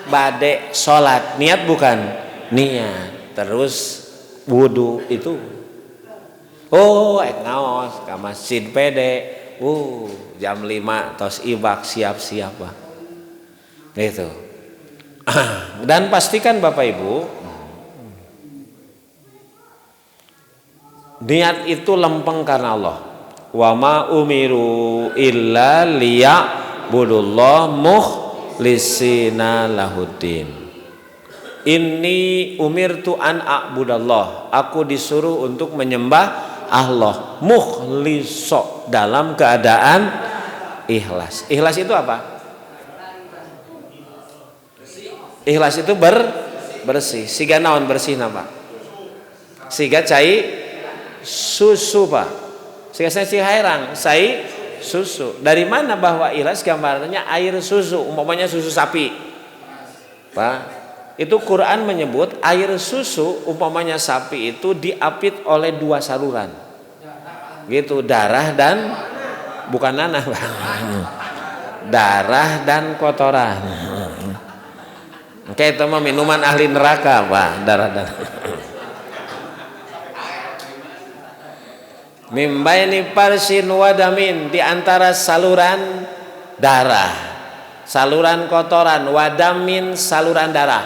Bade salat, niat bukan? Niat. Terus wudu itu ngaos ka masjid pede. Jam 5 tos ibak siap-siap bah. Gitu. Dan pastikan Bapak Ibu, niat itu lempeng karena Allah. Wa ma umiru illa liya'budullah mukhlisina lahuddin. Inni umirtu an a'budallah. Aku disuruh untuk menyembah Allah mukhliso, dalam keadaan ikhlas. Ikhlas itu apa? Ikhlas itu bersih. Siga naon bersih napa? Siga cai susu Pak. Siga saya hairang, sai susu. Dari mana bahwa ikhlas gambarnya air susu, umpamanya susu sapi. Pak, itu Quran menyebut air susu umpamanya sapi itu diapit oleh 2 saluran. Gitu, darah dan bukan nanah, Pak. Darah dan kotoran. Oke, itu mah minuman ahli neraka, Pak, darah. Mimbaini parsin wadamin, di antara saluran darah, saluran kotoran, wadamin saluran darah.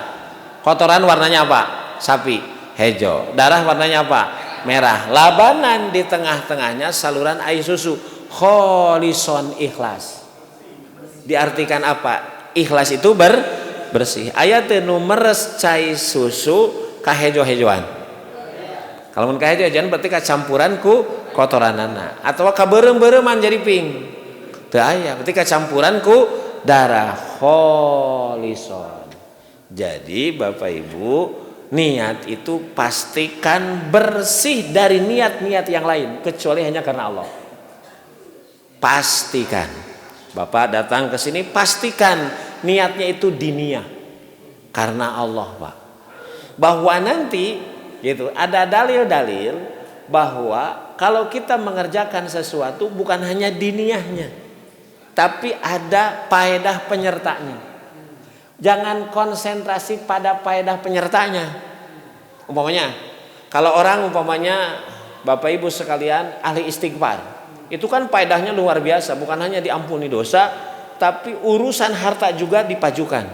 Kotoran warnanya apa? Sapi, hejo. Darah warnanya apa? Merah. Labanan di tengah-tengahnya saluran air susu. Kholison, ikhlas. Diartikan apa? Ikhlas itu bersih. Ayat nu meres cai susu kahejo-hejoan. Kalau mun kahejo-hejoan berarti kacampuran ku kotoranana, atau kaberem-bereman jadi ping. Teu aya, berarti kacampuran ku darah. Kholison. Jadi Bapak Ibu, niat itu pastikan bersih dari niat-niat yang lain kecuali hanya karena Allah. Pastikan. Bapak datang ke sini, pastikan niatnya itu diniyah karena Allah, Pak. Bahwa nanti gitu ada dalil-dalil bahwa kalau kita mengerjakan sesuatu bukan hanya diniyahnya, tapi ada faedah penyertanya. Jangan konsentrasi pada faedah penyertanya. Umpamanya, kalau orang umpamanya Bapak Ibu sekalian ahli istighfar, itu kan faedahnya luar biasa, bukan hanya diampuni dosa, tapi urusan harta juga dipajukan.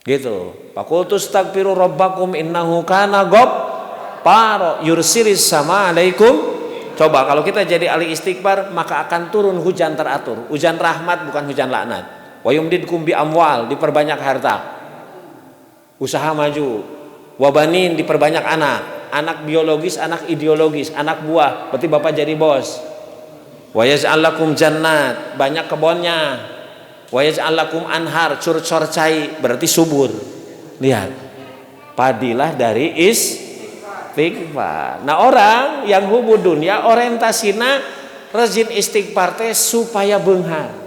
Gitu. Faqultu astaghfiru rabbakum innahu kana ghaffara yursilis sama alaikum. Coba kalau kita jadi ahli istighfar, maka akan turun hujan teratur, hujan rahmat bukan hujan laknat. Wa yumdidkum bi amwal, diperbanyak harta, usaha maju. Wabanin, diperbanyak anak biologis, anak ideologis, anak buah, berarti bapak jadi bos. Wa yaj'al lakum jannat, banyak kebunnya. Wa yaj'al lakum anhar, curcor cai, berarti subur. Lihat, padilah dari istighfar. Nah, orang yang hubud dunia orientasina rajin istighfar teh supaya beunghar.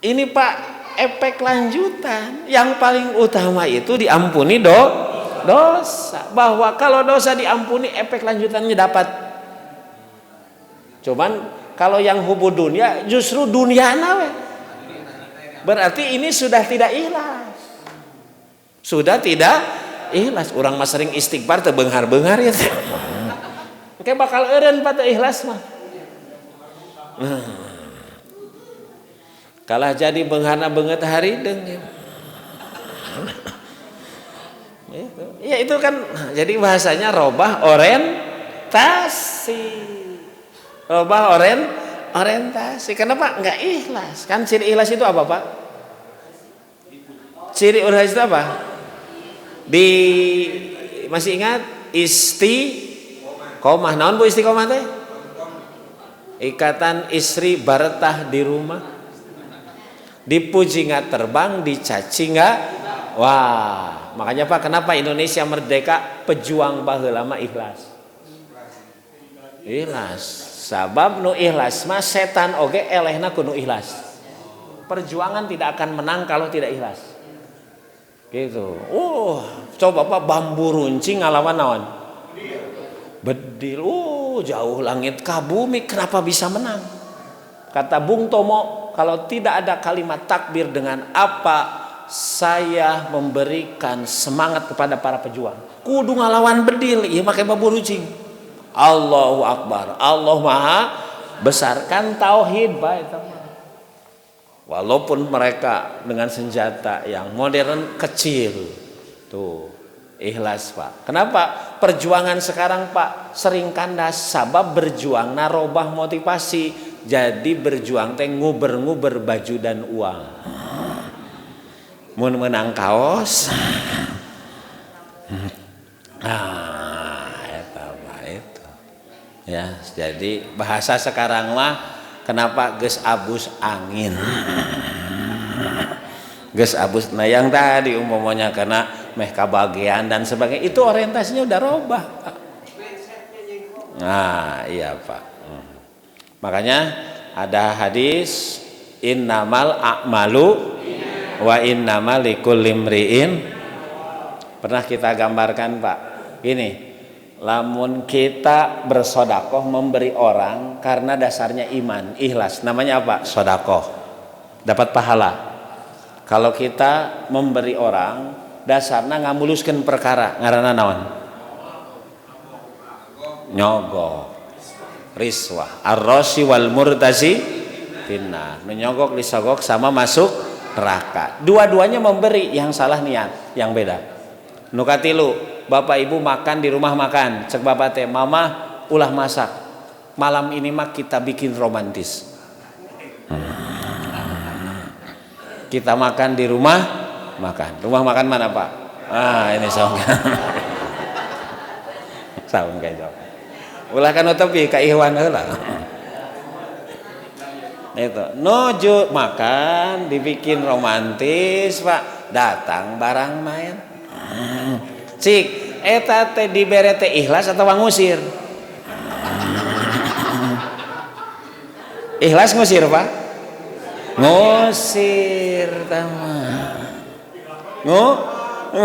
Ini Pak, efek lanjutan yang paling utama itu diampuni dosa. Bahwa kalau dosa diampuni, efek lanjutannya dapat. Cuman kalau yang hubud dunia justru dunia nawe, berarti ini sudah tidak ikhlas. Sudah tidak ikhlas. Orang mah sering istighfar teu beunghar-beunghar ya. Oke, bakal eureun pada ikhlas mah. Kalah jadi beunghana beungeut harideung ya. Ya itu kan jadi bahasanya robah orientasi. Robah orientasi. Kenapa enggak ikhlas? Kan ciri ikhlas itu apa, Pak? Ciri ikhlas itu apa? Masih ingat istiqomah. Naon Bu istiqomah teh? ikatan istri baretah di rumah, dipuji nggak terbang, dicaci nggak. Wah, makanya Pak, kenapa Indonesia merdeka? Pejuang baheula mah ikhlas. Ikhlas. Sabab nu ikhlas mah setan oge elehna kudu ikhlas. Perjuangan tidak akan menang kalau tidak ikhlas. Gitu. Coba Pak, bambu runcing ngalawan naon? Bedil. Jauh langit ka bumi, kenapa bisa menang? Kata Bung Tomo, kalau tidak ada kalimat takbir, dengan apa saya memberikan semangat kepada para pejuang? Kudu ngalawan bedil, iya pakai bambu runcing. Allahu Akbar, Allah Maha Besar, kan tauhid Pak. Walaupun mereka dengan senjata yang modern kecil, tuh ikhlas Pak. Kenapa perjuangan sekarang Pak sering kandas? Sabab berjuang narobah motivasi, jadi berjuang teh nguber-nguber baju dan uang. Mun menang kaos, itu. Ya, jadi bahasa sekarang mah kenapa geus abus angin, geus abus. Nah yang tadi umpamanya karena meh kabagian dan sebagainya, itu orientasinya udah robah Pak. Nah iya Pak. Makanya ada hadis innamal a'malu wa innamal likulli imri'in. Pernah kita gambarkan Pak, gini, lamun kita bersodakoh memberi orang karena dasarnya iman, ikhlas, namanya apa? Sodakoh, dapat pahala. Kalau kita memberi orang dasarnya ngamuluskeun perkara, ngaranna naon? Nyogok, riswah, ar-rashi wal murtasi finnar. Menyogok, disogok sama masuk neraka. Dua-duanya memberi, yang salah niat, yang beda. Nu katilu, bapak ibu makan di rumah makan, cek bapak teh, mama ulah masak, malam ini mah kita bikin romantis. Kita makan di rumah makan. Rumah makan mana Pak? Ini saung. Saung kayak jauh. Ulah kan tepi ka ihwan heula. Itu nuju makan dibikin romantis Pak, datang barang main. Cik eta teh dibere teh ikhlas atau ngusir? Ikhlas ngusir Pak? Ngusir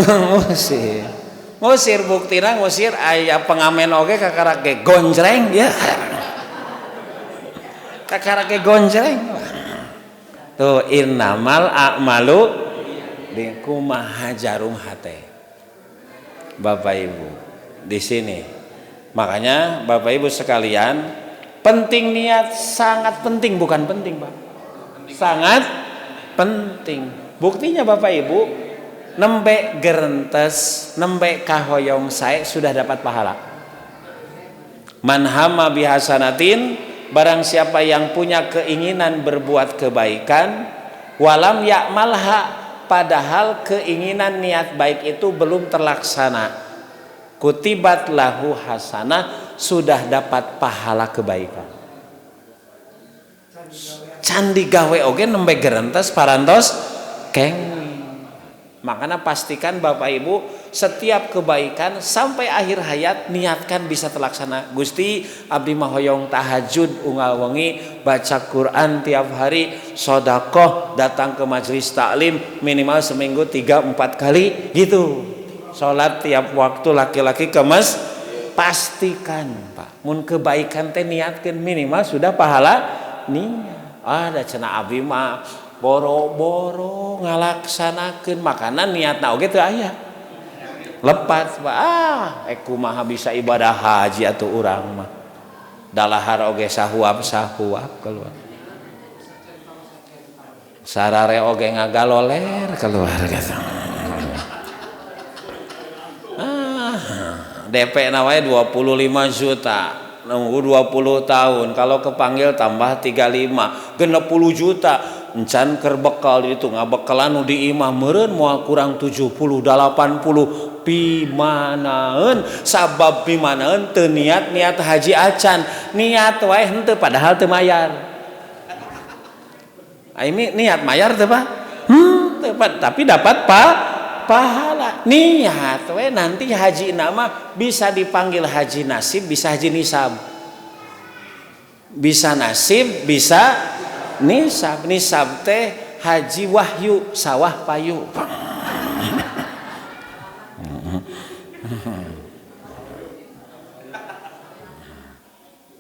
ngusir. Ngusir buktina ngusir aya pengamen oge kakarake gonjreng ya. Kakarake gonjreng. Tuh innamal a'malu kumaha jarum hate. Bapak Ibu di sini. Makanya Bapak Ibu sekalian, penting niat, sangat penting, bukan penting Pak. Sangat penting. Buktinya Bapak Ibu, nembe gerentes, nembe kahoyong sae sudah dapat pahala. Man hamma bihasanatin, barang siapa yang punya keinginan berbuat kebaikan, walam ya'malha, padahal keinginan niat baik itu belum terlaksana, kutibat lahu hasanah, sudah dapat pahala kebaikan. Candi gawe oge nembe gerentes parantos keng. Makanya pastikan Bapak Ibu setiap kebaikan sampai akhir hayat niatkan bisa terlaksana. Gusti abdi mah hoyong tahajud unggal wengi, baca Quran tiap hari, sedekah, datang ke majelis taklim minimal seminggu 3-4 kali gitu. Salat tiap waktu, laki-laki ke masjid. Pastikan Pak, mun kebaikan teh niatkeun minimal sudah pahala niat. Ada cenah abdi mah boro-boro ngalaksanakeun makanan niatna oge teu aya. Lepas Pak, kumaha bisa ibadah haji atuh urang mah. Dalahar oge sahuap-sahuap keluar. Sarare oge ngagaloler keluar gitu. DP na wae 25 juta. Nunggu 20 tahun, kalau kepanggil tambah 35, 60 juta. Encan keur bekal itu ngabekelan nu di imah meureun moal kurang 70 80 pimanaeun sabab pimanaeun teu niat haji acan niat wae henteu padahal teu mayar ini niat mayar teu Pak tapi dapat pahala niat we nanti haji nama bisa dipanggil haji nasib bisa haji nisab bisa nasib bisa nisab teh haji wahyu sawah payu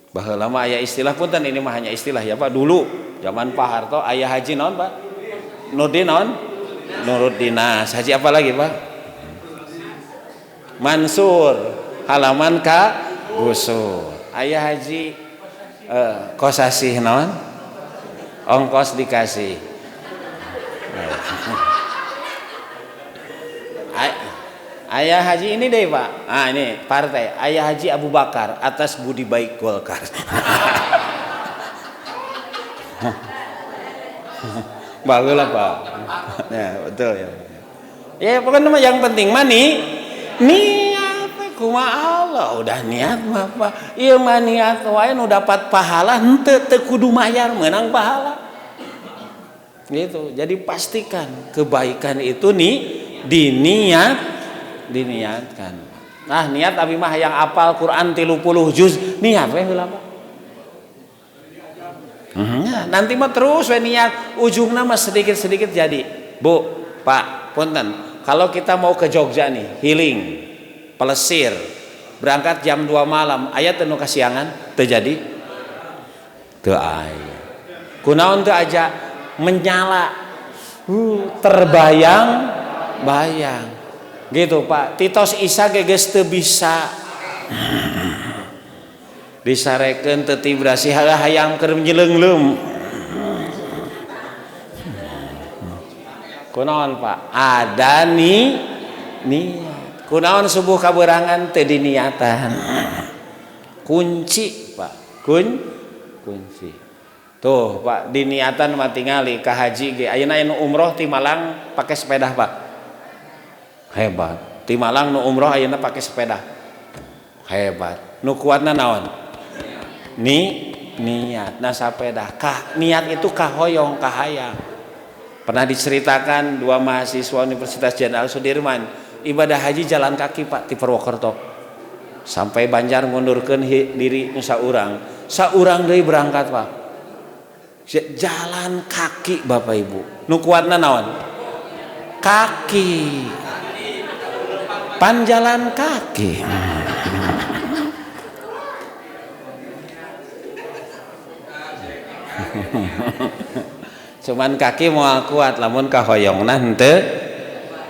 bahwa lama aya istilah punten ini mah hanya istilah ya Pak dulu zaman Pak Harto aya haji naon Pak Nurdin naon Nuruddinas haji apa lagi Pak Mansur halaman ka gusur aya haji kosasih naon ongkos dikasih ayah haji ini deh Pak ini partai ayah haji Abu Bakar atas budi baik Golkar bagus lah Pak ya betul ya pokoknya yang penting mah niat kumaha Allah udah niat mah Pak ieu mah niat wae nu dapat pahala henteu teu kudu mayar meunang pahala gitu jadi pastikan kebaikan itu diniatkan nah niat abi mah yang apal Quran 30 juz niat we heula Pak nanti mah terus we niat ujungna mah sedikit-sedikit jadi Bu Pak punten kalau kita mau ke Jogja nih healing pelesir berangkat jam 2 malam aya teu nu kasiangan teu jadi teu aya kunaon teu aja menyala terbayang gitu Pak Titos Isa geus teu bisa disarekeun teu vibrasi hayang keur nyeleunglem kunaon Pak ada niat kunaon subuh kaberangan teu diniatan kunci Pak kunci tuh Pak diniatan mah tingali ka haji ge ayeuna anu umroh ti Malang pake sepeda Pak hebat ti Malang nu umroh ayeuna pake sepeda hebat nu kuatna naon niat nah sapeda niat itu kahoyong kahayang pernah diceritakan dua mahasiswa Universitas Jenderal Sudirman ibadah haji jalan kaki Pak ti Purwokerto sampai Banjar ngundurkeun diri nu saurang deui berangkat Pak jalan kaki Bapak Ibu nu kuatna naon kaki panjalan kaki cuman kaki mau kuat lamun kahoyongna henteu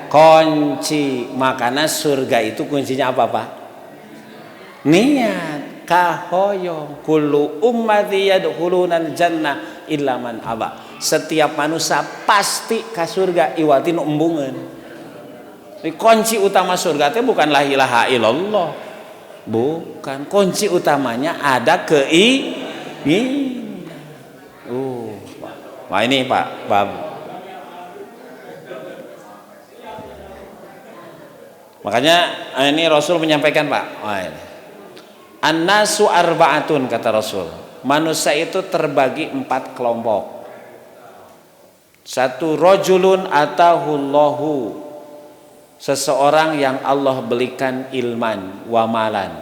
kunci makana surga itu kuncinya apa Pak niat kahoyong kullu ummati yadkhulunal jannah illa man aba setiap manusia pasti ka surga iwati nu embungeun kunci utama surga teh bukan la ilaha illallah bukan kunci utamanya ada wah ini Pak bab makanya ini Rasul menyampaikan Pak an-nasu arba'atun kata Rasul manusia itu terbagi 4 kelompok satu rajulun atahullahu seseorang yang Allah berikan ilman wa malan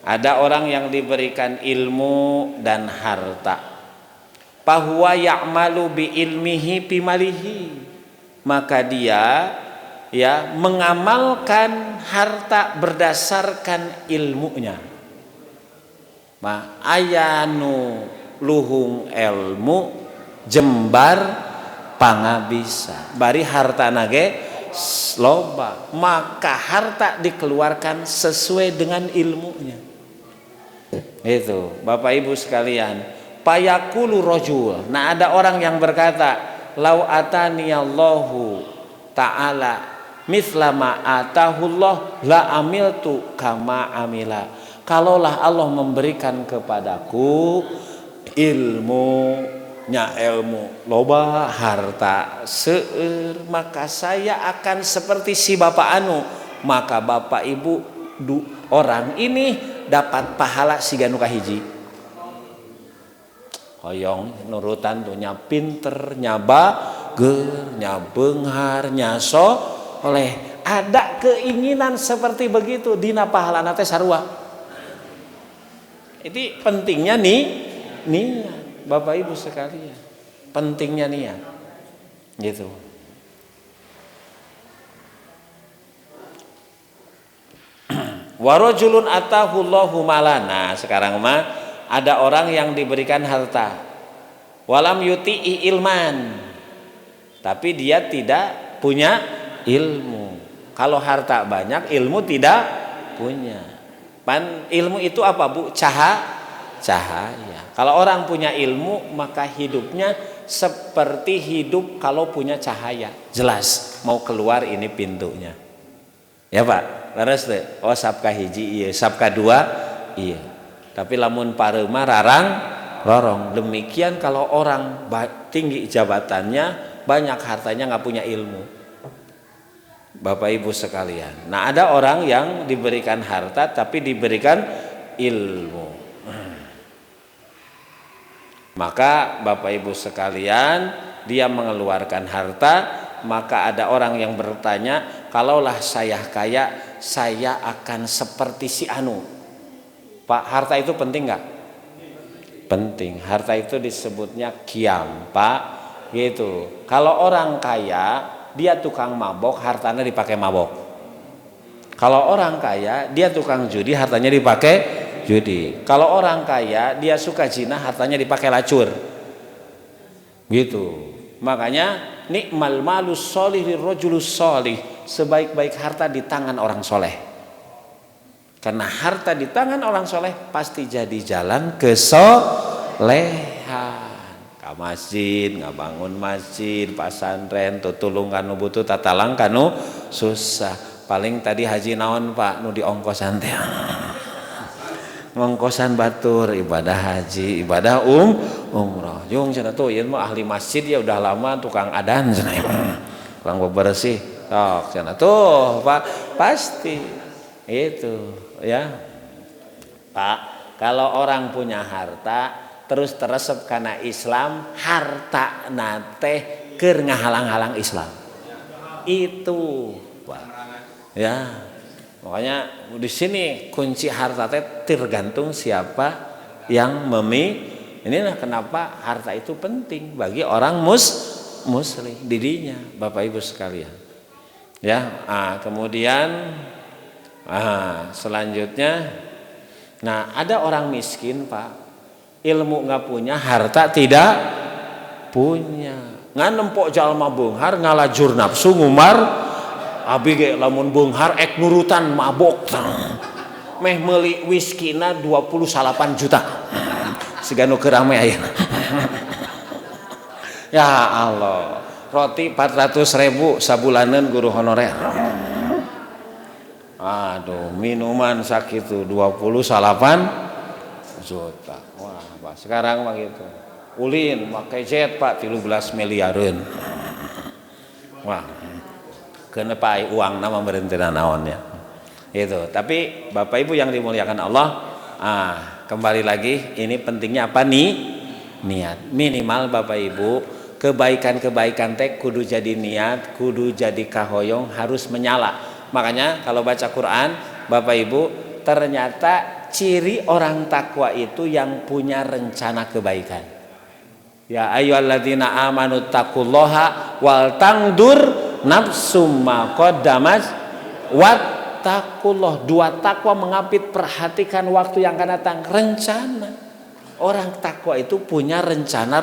ada orang yang diberikan ilmu dan harta bahwa ya'malu bi ilmihi bimalihi maka dia ya mengamalkan harta berdasarkan ilmunya ayanu luhung ilmu jembar pangabisa bari harta nage loba maka harta dikeluarkan sesuai dengan ilmunya itu Bapak Ibu sekalian payakulu rojul nah ada orang yang berkata lau ataniyallahu ta'ala mithla ma atahullah la amiltu kama amila kalaulah Allah memberikan kepadaku ilmu nya ilmu loba harta seueur maka saya akan seperti si bapak anu, maka bapak ibu orang ini dapat pahala siga nu kahiji. Hoyong nurutan tuh nya pinter, nya bager, nya beunghar, nya soleh. Ada keinginan seperti begitu dina pahalana teh sarua. Itu pentingnya niat. Bapak Ibu sekalian, pentingnya niat. Gitu. Warajulun atahullahu malana, sekarang mah ada orang yang diberikan harta. Walam yuti'i ilman. Tapi dia tidak punya ilmu. Kalau harta banyak, ilmu tidak punya. Ilmu itu apa, Bu? Cahaya. Kalau orang punya ilmu, maka hidupnya seperti hidup kalau punya cahaya. Jelas mau keluar ini pintunya. Ya Pak, leres deh. Oh sabka hiji iya, sabka dua iya. Tapi lamun pareuma rarang lorong. Demikian kalau orang tinggi jabatannya, banyak hartanya nggak punya ilmu. Bapak Ibu sekalian. Nah ada orang yang diberikan harta tapi diberikan ilmu. Maka Bapak Ibu sekalian, dia mengeluarkan harta, maka ada orang yang bertanya, kalaulah saya kaya, saya akan seperti si anu. Pak, harta itu penting nggak? Penting. Harta itu disebutnya kiam, Pak. Gitu. Kalau orang kaya, dia tukang mabok, hartanya dipakai mabok. Kalau orang kaya, dia tukang judi, hartanya dipakai judi. Kalau orang kaya dia suka zina, hartanya dipakai lacur. Gitu. Makanya nikmal malus sholih lirrajulus sholih, sebaik-baik harta di tangan orang soleh. Karena harta di tangan orang soleh pasti jadi jalan kesolehan. Ka masjid, ngabangun masjid, pasantren, tutulung kanu butuh, tatalang kanu susah. Paling tadi haji naon Pak nu diongkosan teh. Ngongkosan batur ibadah haji, ibadah umroh. Jung cenah tuh ieu mah ahli masjid ya udah lama tukang adan cenah. Tukang bebersih. Tok cenah tuh Pak pasti itu ya. Pak, kalau orang punya harta terus teresep kana Islam, harta nate keur ngahalang-halang Islam. Itu, Pak. Ya. Makanya di sini kunci harta teh tergantung siapa yang inilah kenapa harta itu penting bagi orang muslim didinya, Bapak Ibu sekalian. Ya, kemudian selanjutnya, nah ada orang miskin Pak, ilmu nggak punya, harta tidak punya, ngan nempok jalma beunghar ngalajur nafsu ngumar. Abi ge lamun beunghar ek nurutan mabok. Meh meuli whiskina 28 juta. Siga nu keur ame aya. Ya Allah. Roti 400.000 sabulaneun guru honorer. Aduh, minuman sakitu 28 juta. Wah, Pak, sekarang mah gitu. Ulin make jet Pak 13 miliareun. Wah. Kenapa uang nama berhentian naonnya itu. Tapi Bapak Ibu yang dimuliakan Allah, kembali lagi ini pentingnya apa nih? Niat. Minimal Bapak Ibu kebaikan-kebaikan teh kudu jadi niat, kudu jadi kahoyong, harus menyala. Makanya kalau baca Quran Bapak Ibu, ternyata ciri orang takwa itu yang punya rencana kebaikan. Ya ayyuhalladzina amanu taqullaha wal tangdur nafsum ma qaddamat wattaqullah. Dua takwa mengapit, perhatikan waktu yang akan datang, rencana. Orang takwa itu punya rencana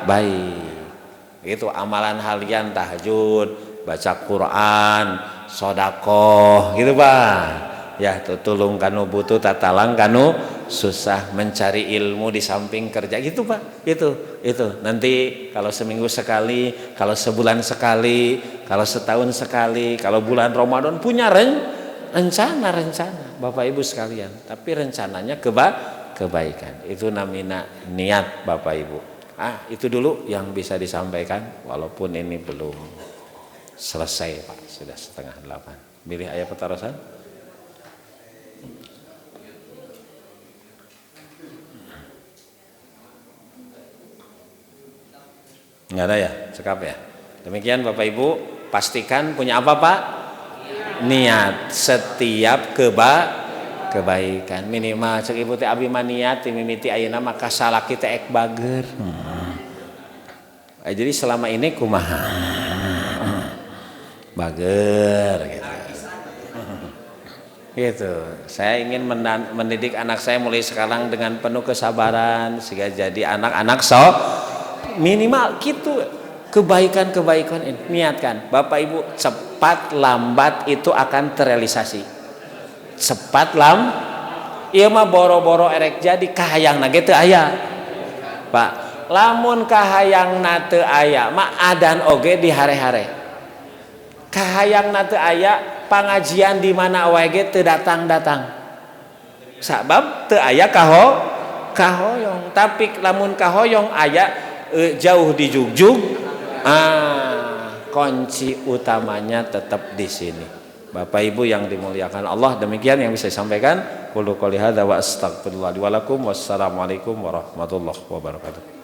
baik. Itu amalan halian tahajud, baca Quran, sedekah gitu Pak. Ya tutulung kanu butuh, tatalang kanu susah, mencari ilmu di samping kerja gitu Pak. Itu nanti kalau seminggu sekali, kalau sebulan sekali, kalau setahun sekali, kalau bulan Ramadan punya rencana Bapak Ibu sekalian. Tapi rencananya kebaikan. Itu namanya niat Bapak Ibu. Itu dulu yang bisa disampaikan, walaupun ini belum selesai Pak, sudah 7:30. Pilih ayat petarosan. Nggak ada ya, cekap ya. Demikian Bapak Ibu, pastikan punya apa Pak? Niat setiap kebaikan. Minimal cek ibu teh abi niat mimiti ayeuna maka salah kita ek bager. Jadi selama ini kumaha? Bager gitu. Gitu. Saya ingin mendidik anak saya mulai sekarang dengan penuh kesabaran sehingga jadi anak-anak minimal gitu. Kebaikan-kebaikan ini niatkan. Bapak Ibu, cepat lambat itu akan terrealisasi. Cepat ieu mah boro-boro erek jadi kahayangna ge teu aya. Pak, lamun kahayangna teu aya mah adan oge di hare-hare. Kahayangna teu aya, pangajian di mana wae ge teu datang-datang. Sabab teu aya kahoyong, tapi lamun kahoyong aya jauh di jugjug. Kunci utamanya tetap di sini. Bapak Ibu yang dimuliakan Allah, demikian yang bisa disampaikan. Qulu qouli hadza wa astaghfirullah li wa lakum. Wassalamualaikum warahmatullahi wabarakatuh.